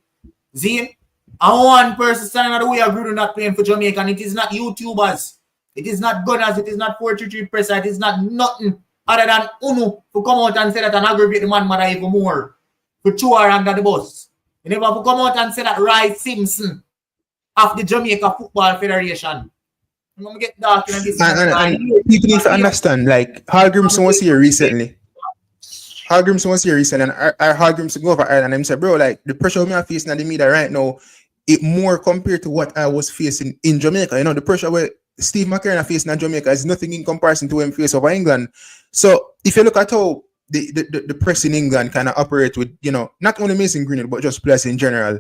See? And one person standing on the way of Greenwood not playing for Jamaica, and it is not YouTubers. It is not Gunners, it is not 433 Press, it is not nothing other than Uno to come out and say that and aggravate the man mother even more. To throw her under the bus. You never to come out and say that Rice Simpson of the Jamaica Football Federation. I'm going to get dark in this. And people need to understand, like, Hallgrimson was here recently. And Hallgrimson go over Ireland and he said, bro, like, the pressure me are facing in the media right now, it more compared to what I was facing in Jamaica. The pressure where Steve McCarron facing in Jamaica is nothing in comparison to him face over England. So if you look at how the press in England kind of operate with, not only Mason Greenwood, but just players in general.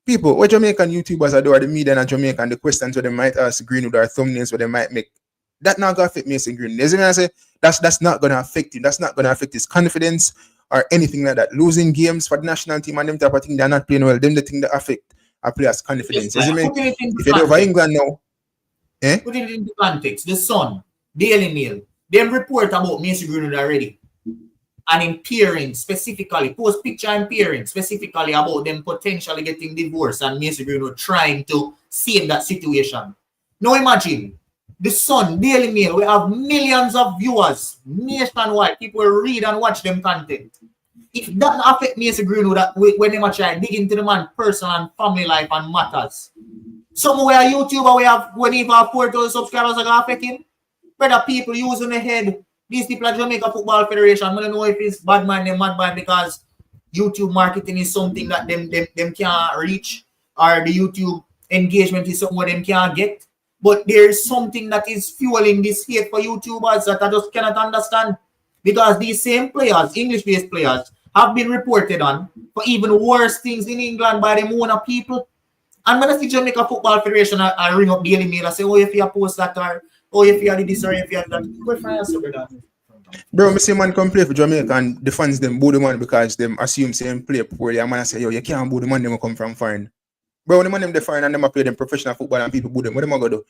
People, what Jamaican YouTubers are doing, the media in Jamaica, and the questions where they might ask Greenwood or thumbnails where they might make, that not going to affect Mason Greenwood. As I say, that's not going to affect him. That's not going to affect his confidence or anything like that. Losing games for the national team and them type of thing, they're not playing well. Them the thing that affect a player's confidence. As I mean, if you're over England now, put it into context. The Sun, Daily Mail, them report about Mason Greenwood already. And in peering specifically, post picture and peering specifically about them potentially getting divorced and Mason Greenwood trying to save that situation. Now imagine, the Sun, Daily Mail, we have millions of viewers nationwide. People read and watch them content. If that affect Mason Greenwood when they try dig into the man's personal and family life and matters, somewhere a YouTuber we have when he have 4,000 subscribers are gonna affect him. Better people using the head. These people at Jamaica Football Federation, I don't know if it's bad man, them mad man, because YouTube marketing is something that them can't reach, or the YouTube engagement is something where them can't get. But there's something that is fueling this hate for YouTubers that I just cannot understand. Because these same players, English-based players, have been reported on for even worse things in England by them own people. And when I see Jamaica Football Federation, I ring up Daily Mail, I say, oh, if you post that, or if you had this, or if you had that, go find yourself with that. Bro, I see man come play for Jamaica and the fans them boo the man because them assume same play poorly. And man say, yo, you can't boo the man, them come from foreign. Bro, when the man them the foreign and them play them professional football and people boo them, what them going to do?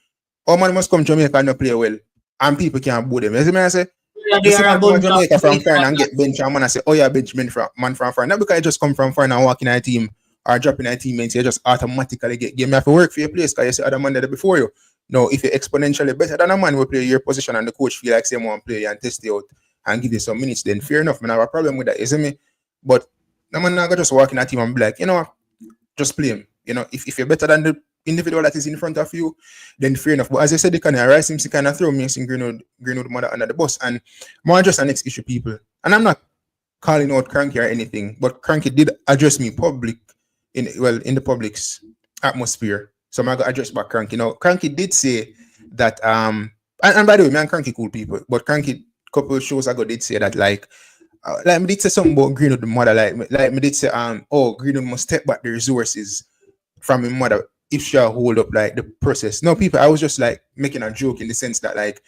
Oh man must come to Jamaica and not play well. And people can't boo them. You see me I say? You see man come to Jamaica from foreign and get bench and man I say, oh yeah, bench man from foreign. Not because you just come from foreign and walk in a team or drop in a teammates, you just automatically get game. You have to work for your place because you see other man there before you. No, if you're exponentially better than a man will play your position and the coach feel like same one play and test you out and give you some minutes, then fair enough. Man, I have a problem with that, isn't me? But no man not just walk in a team and be like, just play him. If you're better than the individual that is in front of you, then fair enough. But as I said, they kind of Rice Simpson kind of throw Mason Greenwood mother under the bus. And more just an next issue people. And I'm not calling out Cranky or anything, but Cranky did address me in the public's atmosphere. So I'm gonna address back Cranky. Cranky did say that and by the way, me and Cranky cool people, but Cranky couple shows ago did say that like me did say something about Greenwood the mother, like me did say Greenwood must take back the resources from his mother if she hold up like the process. No, people, I was just like making a joke in the sense that like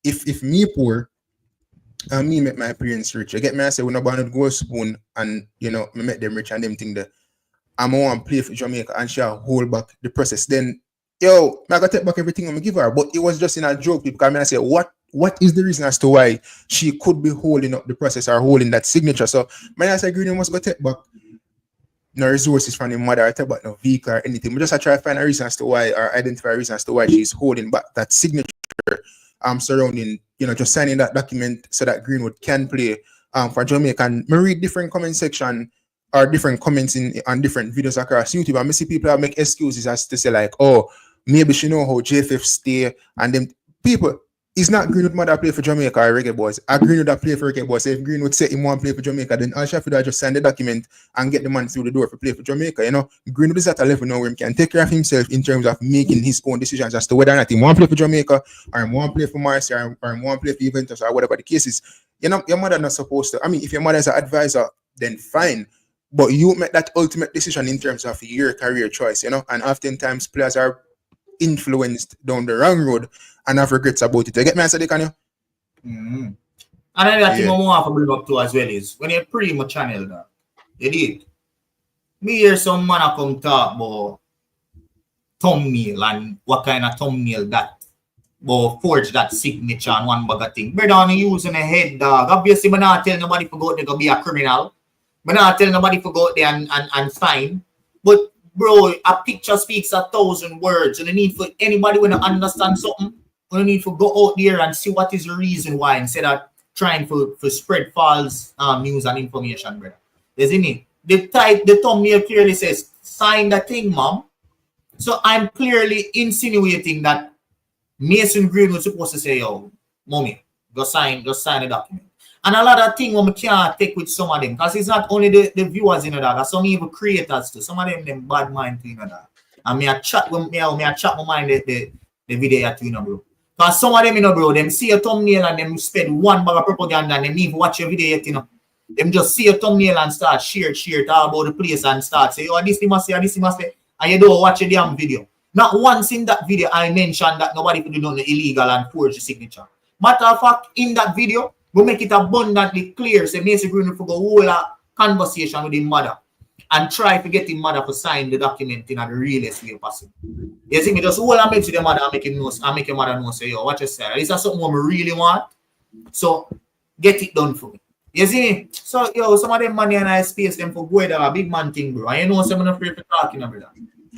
if me poor and me make my parents rich, you get me? I say, when I'm born with gold spoon and, you know, me make them rich and them thing there, I'm going to play for Jamaica and she'll hold back the process. Then, yo, I got to take back everything I'm going to give her. But it was just in a joke because I say, what is the reason as to why she could be holding up the process or holding that signature? So, I say, Green must go take back no resources from the mother or take back no vehicle or anything. We just try to find a reason as to why or identify a reason as to why she's holding back that signature surrounding, you know, just signing that document so that Greenwood can play for Jamaica. And I read different comment section or different comments on different videos across YouTube, and I see people make excuses as to say like, oh, maybe she know how JFF stay, and them people, it's not Greenwood mother play for Jamaica or Reggae Boyz. A Greenwood that play for Reggae Boyz. So if Greenwood say he want to play for Jamaica, then all she have to do is just sign the document and get the man through the door for play for Jamaica. You know, Greenwood is at a level now where he can take care of himself in terms of making his own decisions as to whether or not he want to play for Jamaica or he want to play for Morrison or he want to play for Juventus or whatever the case is. You know, your mother not supposed to. I mean, if your mother is an advisor, then fine. But you make that ultimate decision in terms of your career choice, you know, and oftentimes players are influenced down the wrong road and have regrets about it. You get me, Sadiq, can you? Mm-hmm. And another thing I want to bring up to as well is when you pre my channel, that you did. Me hear some man come talk about thumbnail and what kind of thumbnail that but forge that signature and one bag of thing. Brother, on using a head, dog. Obviously, I'm not telling nobody to go there to be a criminal. I'm not telling nobody to go out there and fine. But bro, a picture speaks 1,000 words. And the need for anybody when to understand something, we need to go out there and see what is the reason why instead of trying to spread false news and information, brother. You see me? The thumbnail clearly says, sign the thing, mom. So I'm clearly insinuating that Mason Green was supposed to say, yo, mommy, go sign the document. And a lot of things we can't take with some of them, because it's not only the viewers in that, some even creators too. Some of them bad mind to you know that. And me a chat with my mind the video at you know, bro. Because some of them, you know, bro, them see a thumbnail and them spend one bag of propaganda and them even watch your video yet, you know. Them just see a thumbnail and start share talk about the place and start say, oh, this thing must say, and you don't watch a damn video. Not once in that video I mentioned that nobody could do nothing illegal and forge the signature. Matter of fact, in that video, we make it abundantly clear. Say Mason Green for go hold a conversation with his mother and try to get his mother to sign the document in the realest way possible. You see me just hold a message to the mother and make him know, and make your mother know, say, yo, what you say? This is something we really want. So get it done for me. You see me? So yo, some of them money and I space them for go there, a big man thing, bro. And you know some of them afraid to talk, you know, brother.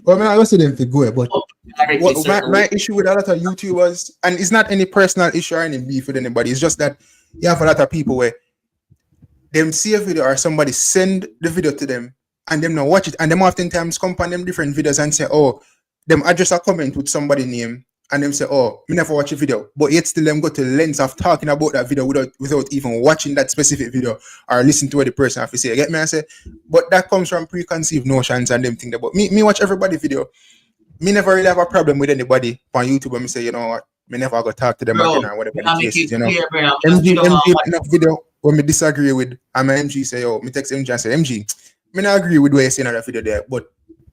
Well, I don't see them to go, but my issue with a lot of YouTubers, and it's not any personal issue or any beef with anybody, it's just that you have a lot of people where them see a video or somebody send the video to them and them not watch it, and them oftentimes come on them different videos and say, oh, them address a comment with somebody's name and them say, oh, me never watch a video, but yet still them go to the length of talking about that video without even watching that specific video or listen to what the person have to say. You get me? I say, but that comes from preconceived notions and them things. But me watch everybody video. Me never really have a problem with anybody on YouTube and me say, you know what, me never go talk to them again or whatever the case is, you know. MG enough video when me disagree with, and my MG say, oh, me text MG and say, MG, me not agree with what you say in that video there, but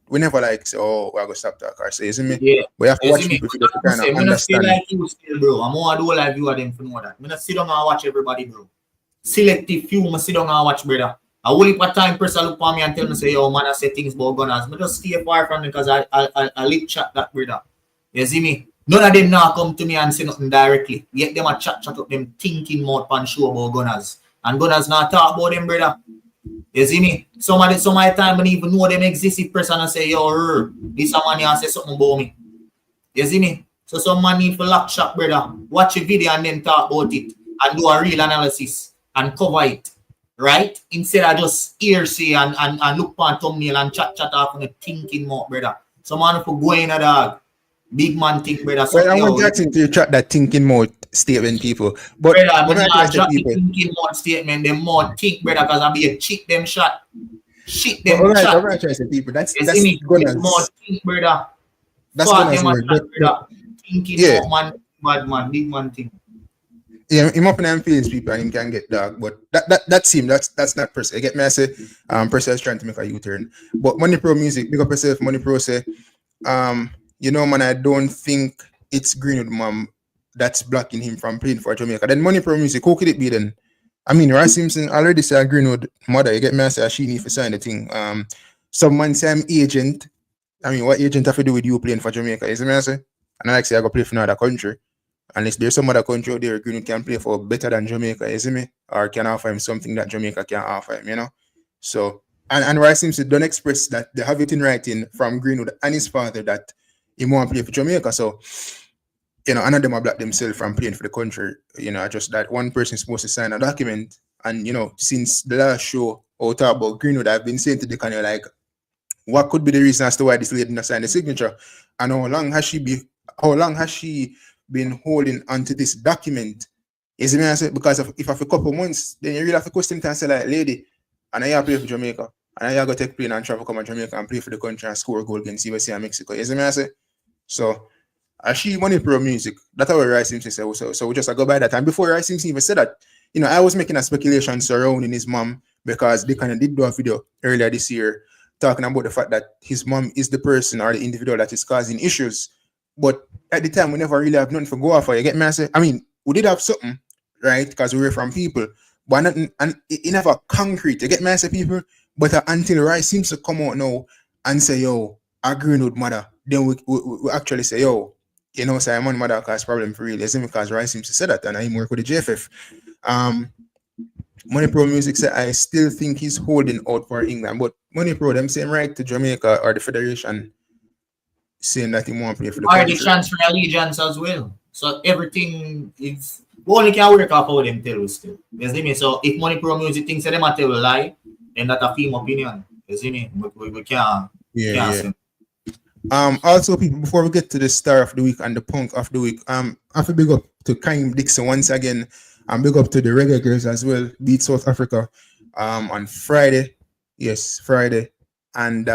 we never like say, oh, we're going to stop that or say, isn't me? Yeah. We have to watch people to kind of understand. Like you still, bro. I'm going to do a live view of them for know that. I'm going to sit down and watch everybody, bro. Selective few, I sit down and watch, brother. I will heap of time person look for me and tell me, say, yo, man, I say things about gunners. I just stay far from them because I lip chat that, brother. You see me? None of them now come to me and say nothing directly. Yet them a chat up them thinking mouth and show about gunners. And gunners not talk about them, brother. You see me? Some of the time when even know them exist, if person and say, yo, this man here say something about me. You see me? So some man need for lock shop, brother. Watch a video and then talk about it and do a real analysis and cover it. Right? Instead of just hearsay and look on thumbnail and chat off on the thinking mouth, brother. Some man for go in a dog. Big man think, brother. So, well, I want Jackson to chat that thinking mode statement, people. But brother, when I chat the thinking mode statement, them more think, brother, because I be a cheat them shot. Shit them all right, shot. All right, try to say people. That's Gunners. More think, brother. That's Gunners word. Brother. Thinking more man, bad man, big man thing. Yeah, him up in them feelings, people, and him can get dog. But that's him. That's not Percy. You get me? I say, Percy is trying to make a U-turn. But Money Pro Music, big up yourself, Money Pro say, you know, man, I don't think it's Greenwood, mom, that's blocking him from playing for Jamaica. Then Money Pro Music, who could it be then? I mean, Ross Simpson already said Greenwood mother. You get me? I say she need to sign the thing. Some man say I'm agent. I mean, what agent have to do with you playing for Jamaica? You see me? I say, and I like say I go play for another country. Unless there's some other country out there Greenwood can play for better than Jamaica, you see me? Or can offer him something that Jamaica can offer him, you know? So, and Roy Simpson don't express that they have it in writing from Greenwood and his father that he want to play for Jamaica. So, you know, none of them are block themselves from playing for the country. You know, just that one person is supposed to sign a document. And, you know, since the last show I talk about Greenwood, I've been saying to the kind of like, what could be the reason as to why this lady not signed the signature? And how long has she been holding onto this document? Is it me? I say, because if after a couple months, then you really have to question and say, like, lady, and I have to play for Jamaica, and I have to take plane and travel come to Jamaica and play for the country and score a goal against USA and Mexico. Is it me? I say? So, she Money Pro Music. That's how Rice Simpson said. So we just go by that. And before Rice Simpson even said that, you know, I was making a speculation surrounding his mom because they kind of did do a video earlier this year talking about the fact that his mom is the person or the individual that is causing issues. But at the time, we never really have nothing to go off for. You get me? I say, I mean, we did have something, right? Because we were from people, but nothing, and it never concrete. You get me? I say, people, but until Rice seems to come out now and say, yo, I agree with mother, then we actually say, yo, you know, say, I'm on mother cause problem for real. Isn't because Rice seems to say that, and I work with the JFF. Money Pro Music say, I still think he's holding out for England, but Money Pro, them saying right to Jamaica or the Federation saying that he won't play for the country. Or the transfer allegiance as well. So everything is we only can work off how them tell us still. You see me? So if Money Pro Music thinks that them a tell a lie, then that's a film opinion. You see me? We can't. Yeah. Also, people, before we get to the star of the week and the punk of the week, I have to big up to Kaheim Dixon once again, and big up to the Reggae Girls as well. Beat South Africa on Friday. Yes, Friday. And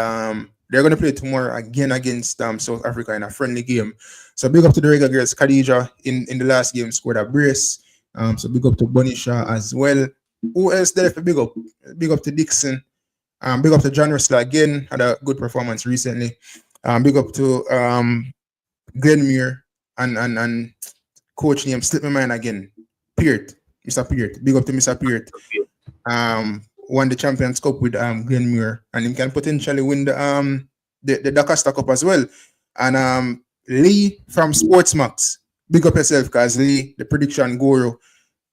they're going to play tomorrow again against South Africa in a friendly game. So big up to the Reggae Girls. Khadija in the last game scored a brace. So big up to Bunny Shaw as well. Who else there for big up? Big up to Dixon. Big up to John Russell again. Had a good performance recently. Big up to Glenmuir and coach name slipped my mind again. Peart. Mr. Peart. Big up to Mr. Peart. Won the Champions Cup with Glenmuir, and he can potentially win the Dakar Cup as well. And Lee from Sportsmax, big up yourself, because Lee, the prediction guru,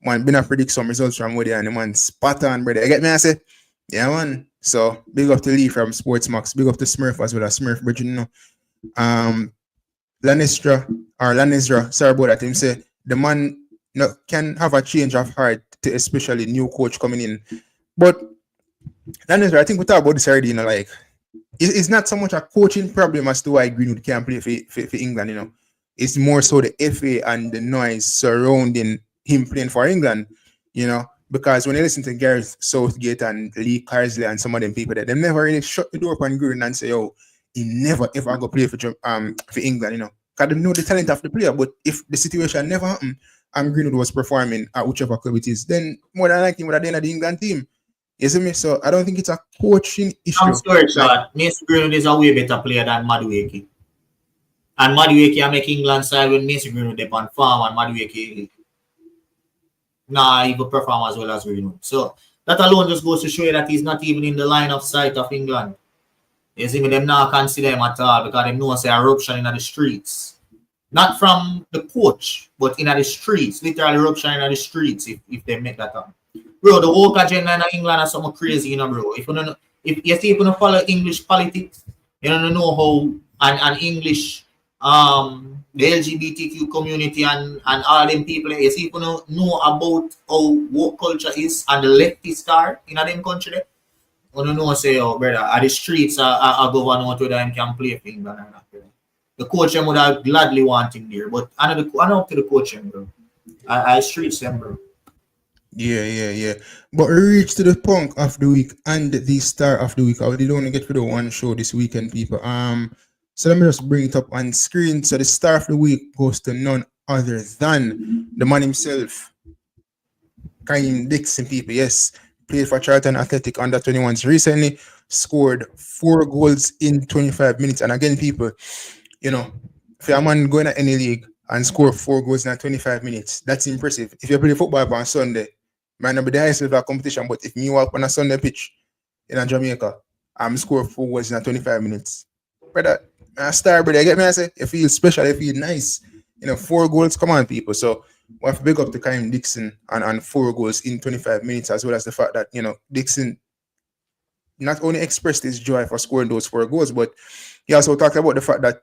man, been a predict some results from where they and the man spot on, brother. You get me? I say, yeah, man. So big up to Lee from Sportsmax, big up to Smurf as well as Smurf, but you know, Lanestra, sorry about that. Him say the man can have a change of heart to especially new coach coming in. But Lanestra, I think we talk about this already, you know, like it's not so much a coaching problem as to why Greenwood can't play for England, you know. It's more so the FA and the noise surrounding him playing for England, you know. Because when you listen to Gareth Southgate and Lee Carsley and some of them people, that they never really shut the door upon Greenwood and say, "Oh, he never ever go play for England," you know. Because they know the talent of the player, but if the situation never happened and Greenwood was performing at whichever club it is, then more than likely would have been at the England team. You see me? So I don't think it's a coaching issue. I'm sorry, sir. Mason Greenwood is a way better player than Madueke. And Madueke make England side when Mason Greenwood is on farm and Madueke he will perform as well as Greenwood. So that alone just goes to show you that he's not even in the line of sight of England. You see me? Them not consider him at all because they know it's eruption in the streets. Not from the coach, but in the streets. Literal eruption in the streets if they make that up. Bro, the woke agenda in England is something crazy, you know, bro. If you see people follow English politics, you don't know how and English the LGBTQ community and all them people, you see people know about how woke culture is and the leftist are in them country. You don't know, say, oh brother, the streets are governed out whether them can play for England or not. The coach would have gladly want him there, but I know up to the coach, bro. I streets them, bro. Yeah. But we reached to the punk of the week and the star of the week. I really don't want to get for the one show this weekend, people. So let me just bring it up on screen. So the star of the week goes to none other than the man himself, Kaheim Dixon, people, yes, played for Charlton Athletic under 21s recently, scored 4 goals in 25 minutes. And again, people, you know, if a man going at any league and score 4 goals in 25 minutes, that's impressive. If you play football on Sunday, might not be the highest level of competition, but if me walk on a Sunday pitch in Jamaica, I'm score 4 goals in 25 minutes. Brother, a star, brother, you get me? I say, you feel special, you feel nice. 4 goals, come on, people. So we have to big up to Kaheim Dixon and 4 goals in 25 minutes, as well as the fact that, Dixon not only expressed his joy for scoring those 4 goals, but he also talked about the fact that,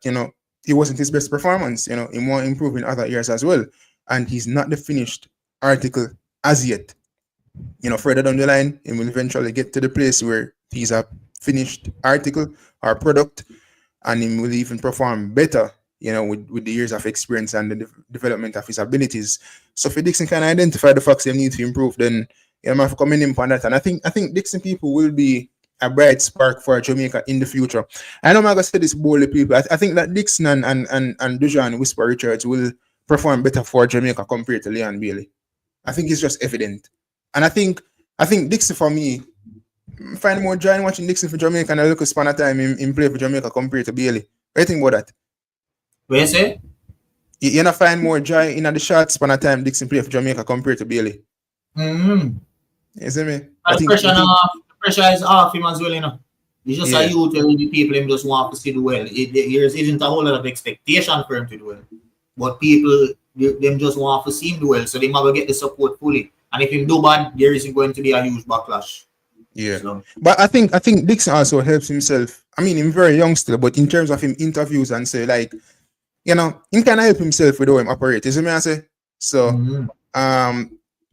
it wasn't his best performance, he want to improve in other areas as well. And he's not the finished article as yet. Further down the line, he will eventually get to the place where he's a finished article or product, and he will even perform better, with the years of experience and the development of his abilities. So if Dixon can identify the facts they need to improve, then I have to commend him on that. And I think Dixon people will be a bright spark for Jamaica in the future. I know I'm gonna say this boldly, people. I think that Dixon and Dujan Whisper Richards will perform better for Jamaica compared to Leon Bailey. I think it's just evident. And I think Dixon, for me, find more joy in watching Dixon for Jamaica and a little span of time in play for Jamaica compared to Bailey. What do you think about that? What you say? You not find more joy in the short span of time Dixon play for Jamaica compared to Bailey. Mm-hmm. You see me? The pressure is off him as well, He's just a youth where the people him just want to see do well. There isn't a whole lot of expectation for him to do well. But people, them just want to see him do well, so they might get the support fully. And if him do bad, there isn't going to be a huge backlash. Yeah. So. But I think Dixon also helps himself. I mean, he's very young still, but in terms of him interviews and say, like, he can help himself with how him operate. You see me I say? So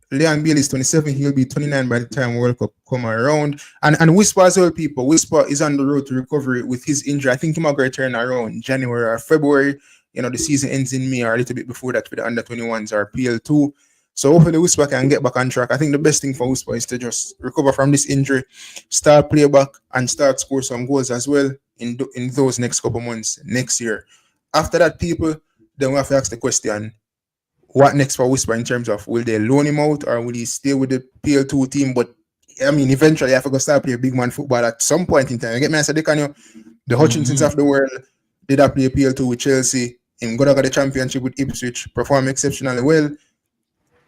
Leon Bailey is 27, he'll be 29 by the time World Cup come around. And Whisper as well, people. Whisper is on the road to recovery with his injury. I think he might return around January or February. The season ends in May or a little bit before that for the under 21s or PL2. So hopefully Whisper can get back on track. I think the best thing for Whisper is to just recover from this injury, start play back, and start score some goals as well in those next couple months next year. After that, people, then we have to ask the question, what next for Whisper in terms of will they loan him out or will he stay with the PL2 team? But I mean, eventually, I have to go start playing big man football at some point in time. You get me? I said, the Hutchinsons of the world did not play PL2 with Chelsea. Him got the championship with Ipswich, perform exceptionally well,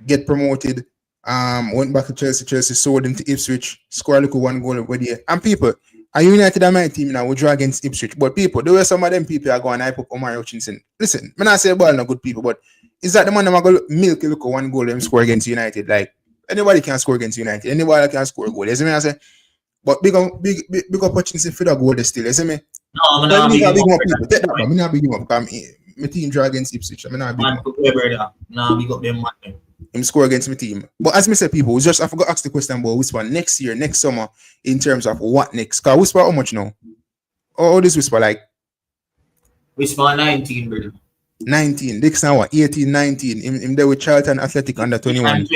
get promoted. Went back to Chelsea. Chelsea sold him to Ipswich, scored a 1 goal over there. And people, are United and my team now? We draw against Ipswich. But people, there were some of them people are going to hype up Omar Hutchinson. Listen, I'm not saying ball no good people, but is that the man that going to milk a 1 goal and score against United? Like, anybody can score against United. Anybody can score a goal. You see me? I say, but big up Hutchinson for the goal still. You see me? No, I'm not big up. Take that, man. I'm not big up. My team draw against Ipswich. I'm not big up. No, big up them, man. Him score against my team. But as me say, people, I forgot to ask the question about Whisper next year, next summer, in terms of what next. Because Whisper, how much now? How this Whisper like? Whisper 19, brother. 19. Dixon what? 18, 19. Him there with Charlton Athletic under 21.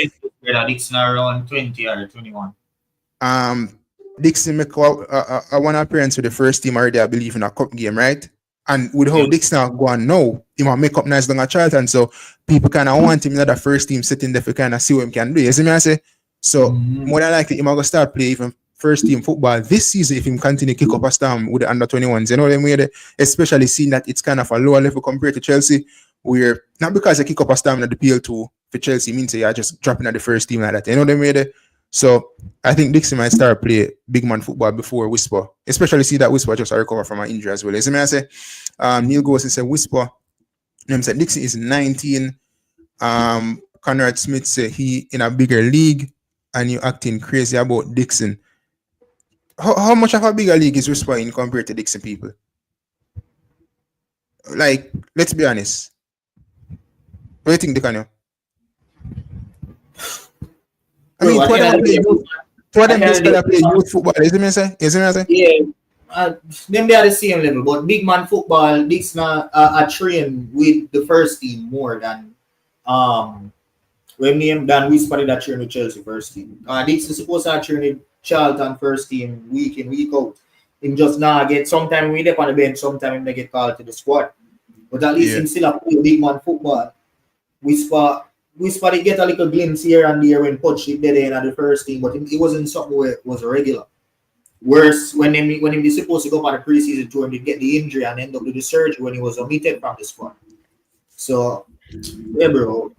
Dixon around 20 or 21. Dixon make one appearance with the first team already, I believe, in a cup game, right? And with how Dixon go on now, he might make up nice down at Charlton, so people kind of want him in the first team sitting there for kind of see what he can do. You see me I say? So more than likely, he might go start play even first team football this season if he continue kick up a storm with the under 21s. You know what I mean? Especially seeing that it's kind of a lower level compared to Chelsea, where not because they kick up a storm at the PL2 for Chelsea means that you're just dropping at the first team like that. You know what I mean? So I think Dixon might start play big man football before Whisper, especially see that Whisper just recover from an injury as well. You see me I say? Neil goes and say Whisper. Said Dixon is 19. Conrad Smith say he in a bigger league and you acting crazy about Dixon. How much of a bigger league is Whisper in compared to Dixon, people? Like, let's be honest. What do you think, Dicano? I mean, two of them play youth football. Is it me say? Yeah. Them they are the same level, but big man football, Dixon are trained with the first team more than when name than Whisper that train with Chelsea first team. Dixon supposed to train with Charlton first team week in, week out. Him just now get sometime we up on the bench, sometime they get called to the squad. But at least him still a play big man football. Whisper Whisper did get a little glimpse here and there when Poch did dead in at the first team, but it wasn't something where it was regular. Worse, when he was supposed to go on the preseason tour and did get the injury and end up with the surgery when he was omitted from the squad. So, yeah, bro.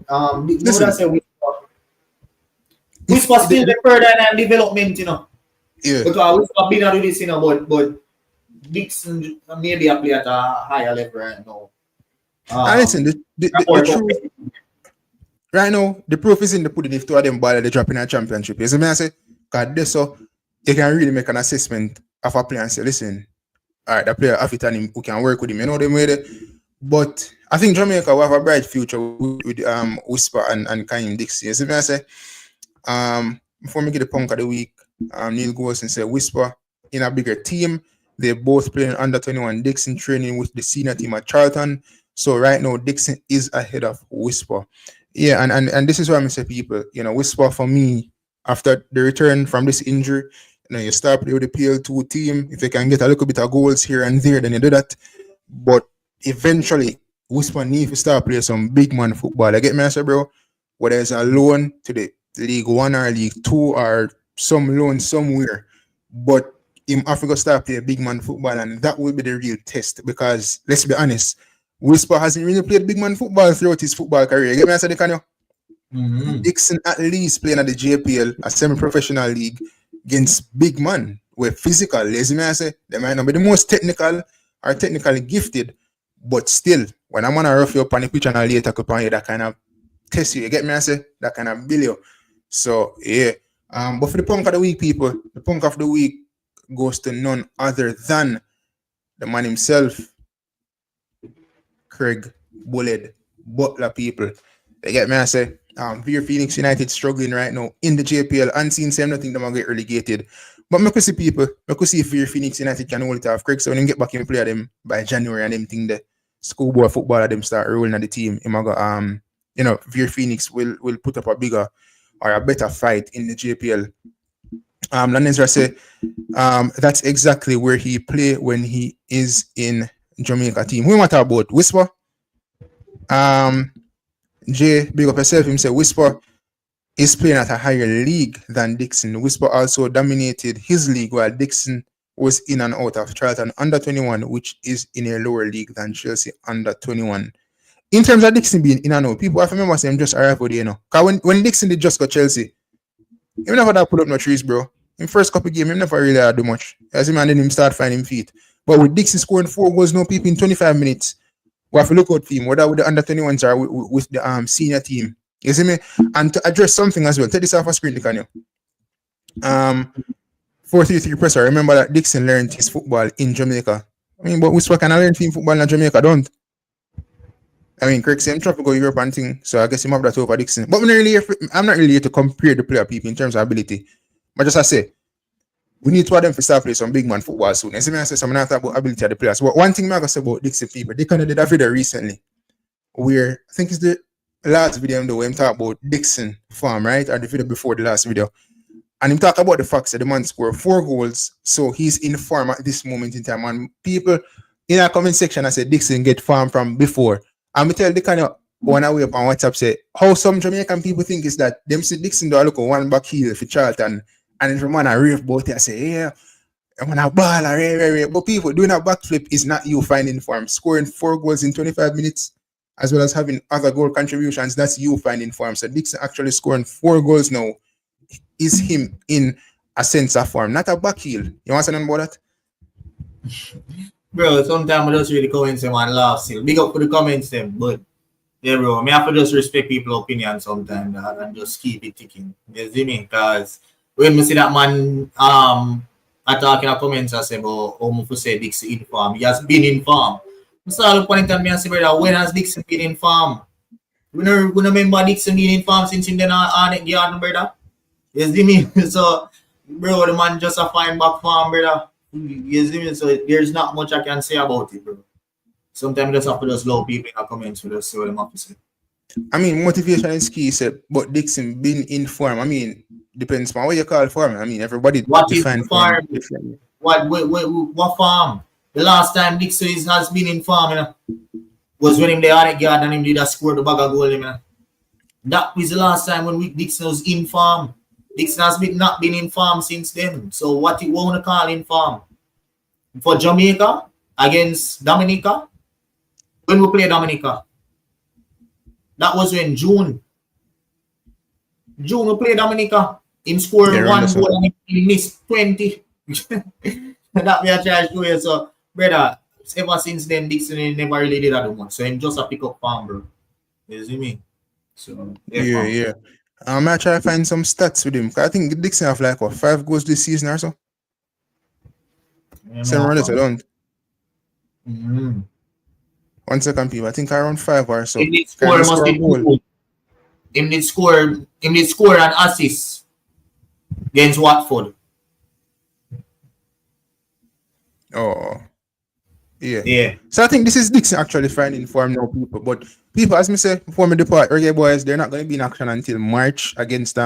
Listen, Whisper still the further than development, you know. Yeah. Because Whisper been able to do this, you know, but Dixon maybe a play at a higher level right now. Listen, the truth, right now, the proof is in the pudding if two of them ball they drop in a championship. You see me I say? Because this so you can really make an assessment of a player and say, listen, all right, the player have it and him who can work with him, you know them way there. But I think Jamaica will have a bright future with Whisper and Kaheim Dixon. You see me I say? Before me get the punk of the week, Neil goes and say Whisper in a bigger team. They both playing under 21. Dixon training with the senior team at Charlton. So right now, Dixon is ahead of Whisper. Yeah, and this is why I say people, you know, Whisper for me, after the return from this injury, you know, you start playing with the PL2 team. If you can get a little bit of goals here and there, then you do that. But eventually, Whisper need to start playing some big man football. I get me, I say, bro, whether it's a loan to the League 1 or League 2 or some loan somewhere, but him have to start playing big man football, and that will be the real test. Because let's be honest, Whisper hasn't really played big man football throughout his football career. You get me, I say, Dixon at least playing at the JPL, a semi-professional league, against big man. We're physical, lazy man. I say they might not be the most technical or technically gifted, but still, when I'm gonna rough you up on the pitch and I later upon you, that kind of test you. You get me? I say that kind of bill you. So yeah. But for the punk of the week, people, the punk of the week goes to none other than the man himself, Craig Bullet Butler, people. They get me? I say. Veer Phoenix United struggling right now in the JPL. Unseen same nothing them get relegated. But I could see people, I could see if Veer Phoenix United can hold it off. Craig, so when they get back in play them by January and them think the schoolboy footballer them start rolling at the team. You know, Veer Phoenix will put up a bigger or a better fight in the JPL. Lanezra say that's exactly where he play when he is in Jamaica team. Who want to talk about? Whisper? Jay, big up yourself, him say Whisper is playing at a higher league than Dixon. Whisper also dominated his league while Dixon was in and out of Charlton under 21, which is in a lower league than Chelsea under 21. In terms of Dixon being in and out, people have to remember saying just arrived for the, you know. Because when Dixon did just go Chelsea, he never that pull up no trees, bro. In first couple games, he never really had do much. As him and then him start finding feet. But with Dixon scoring 4 goals, no people in 25 minutes, we have to look out for him, whether with the under 21s or with the senior team. You see me? And to address something as well, take this off a screen, can you? 433 presser. Remember that Dixon learned his football in Jamaica. I mean, but Whisper can learn team football in Jamaica, don't? I mean, Craig said, I'm trying to go Europe and thing, so I guess he might have that over Dixon. But I'm not really here to compare the player people in terms of ability. But just I say, we need to have them to start playing some big man football soon. As I say, so I'm not talking about ability of the players. But one thing I'm going to say about Dixon people, they kind of did a video recently where I think it's the last video where I'm talking about Dixon farm, right? Or the video before the last video. And I'm talking about the fact that the man scored 4 goals, so he's in form at this moment in time. And people in our comment section, I said Dixon get farm from before. And we tell the kind of one away up on WhatsApp say how some Jamaican people think is that them see Dixon do a look at one back heel for Charlton. And if man I rave about it, I say, yeah, I'm gonna ball, but people doing a backflip is not you finding form. Scoring 4 goals in 25 minutes, as well as having other goal contributions, that's you finding form. So Dixon actually scoring 4 goals now is him in a sense of form, not a back heel. You want to say anything about that? Bro, sometimes I just read the comments and laugh still. Big up for the comments them, but yeah, bro, I have to just respect people's opinion sometimes and just keep it ticking. You see me? Because when we see that man attacking the comments, I say, but how say Dixon in farm? He has been in farm. So at the point in time, I say, brother, when has Dixon been in farm? We don't remember Dixon being in farm since him then on it, brother. You see me? So, bro, the man just a fine back farm, brother. You see me? So there's not much I can say about it, bro. Sometimes you just have to just love people in the comments to just see what them have to say. I mean, motivation is key, said, but Dixon been in form. I mean, depends on what you call form. I mean, everybody what is farm? What farm? The last time Dixon has been in farm, you know, was when him the on it guard and him did a score the bag of goal, you know. That was the last time when Dixon was in form. Dixon has not been in form since then. So what you want to call in form? For Jamaica against Dominica? When we play Dominica? That was in June. We played Dominica. Him scored 1 goal and he missed 20. That we are charged to you. So, brother, ever since then, Dixon never really did that much. So, him just a pick up farm, bro. You see me? So, yeah. I'm gonna try to find some stats with him. I think Dixon have like 5 goals this season or so. 7 runners alone. 1 second, people. I think around 5 or so. Him did score an assist against Watford. Oh. Yeah. So I think this is Dixon actually finding form now, people. But people, as me say before me depart, Reggae Boyz, they're not going to be in action until March against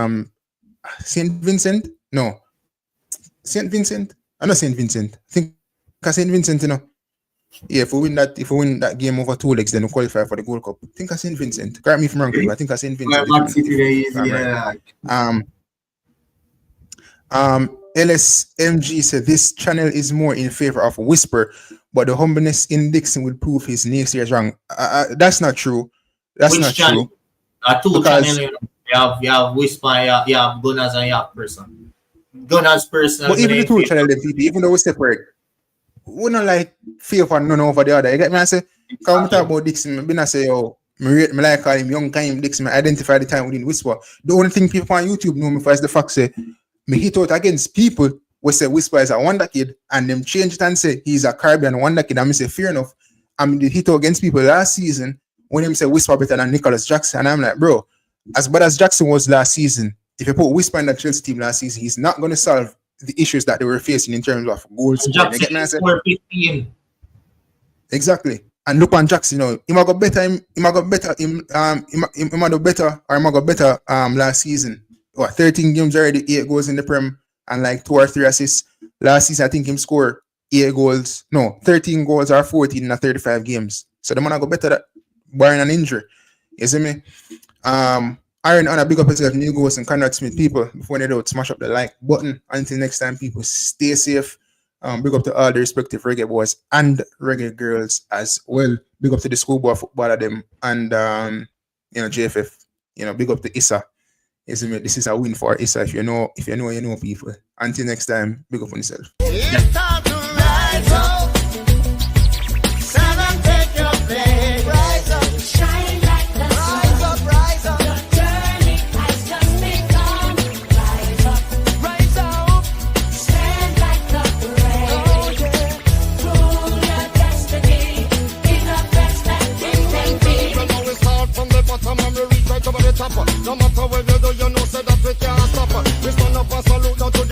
St. Vincent. No. St. Vincent? I know St. Vincent. I think St. Vincent, you know. Yeah, if we win that game over 2 legs, then we qualify for the Gold Cup. I think St. Vincent. Correct me if I'm wrong, people. I think St. Vincent. LSMG said this channel is more in favor of Whisper, but the humbleness in Dixon will prove his naysayers wrong. That's not true. That's Which not channel? true. 2 channels. You have Whisper, you have Gunners, and you have Person. Gunners, Person. But even the 2 channels, even though we separate, we don't like favor none over the other. You get me? I say, because we talk about Dixon, I say, me like call him Young Kaheim Dixon, I identify the time within Whisper. The only thing people on YouTube know me for is the fact say, me hit out against people who say Whisper is a wonder kid, and them change it and say he's a Caribbean wonder kid. And I say, fair enough. I'm the hit out against people last season when them say Whisper better than Nicholas Jackson. And I'm like, bro, as bad as Jackson was last season, if you put Whisper in the Chelsea team last season, he's not going to solve the issues that they were facing in terms of goals. Exactly. And look on Jackson, you know, he might go better last season. 13 games already, 8 goals in the Prem and like 2 or 3 assists. Last season, I think him scored 13 goals or 14 in 35 games. So the man go better that barring an injury. You see me? Aaron, on a big up yourself, New Ghost and Conrad Smith, people, before they do, smash up the like button. Until next time, people, stay safe. Big up to all the respective Reggae Boys and Reggae Girls as well. Big up to the schoolboy football of them and JFF. Big up to Issa. This is a win for Issa. If you know, you know people. Until next time, big up on yourself. It's time to rise up. Stand and take your place. Rise up. Shine like the sun. Rise up. Your journey has just begun. Rise up. Rise up. Stand like the rain. Rule your destiny. Be the best that you can be. We know we start from the bottom and we reach right over the top. No matter where you do, you know, say that we can.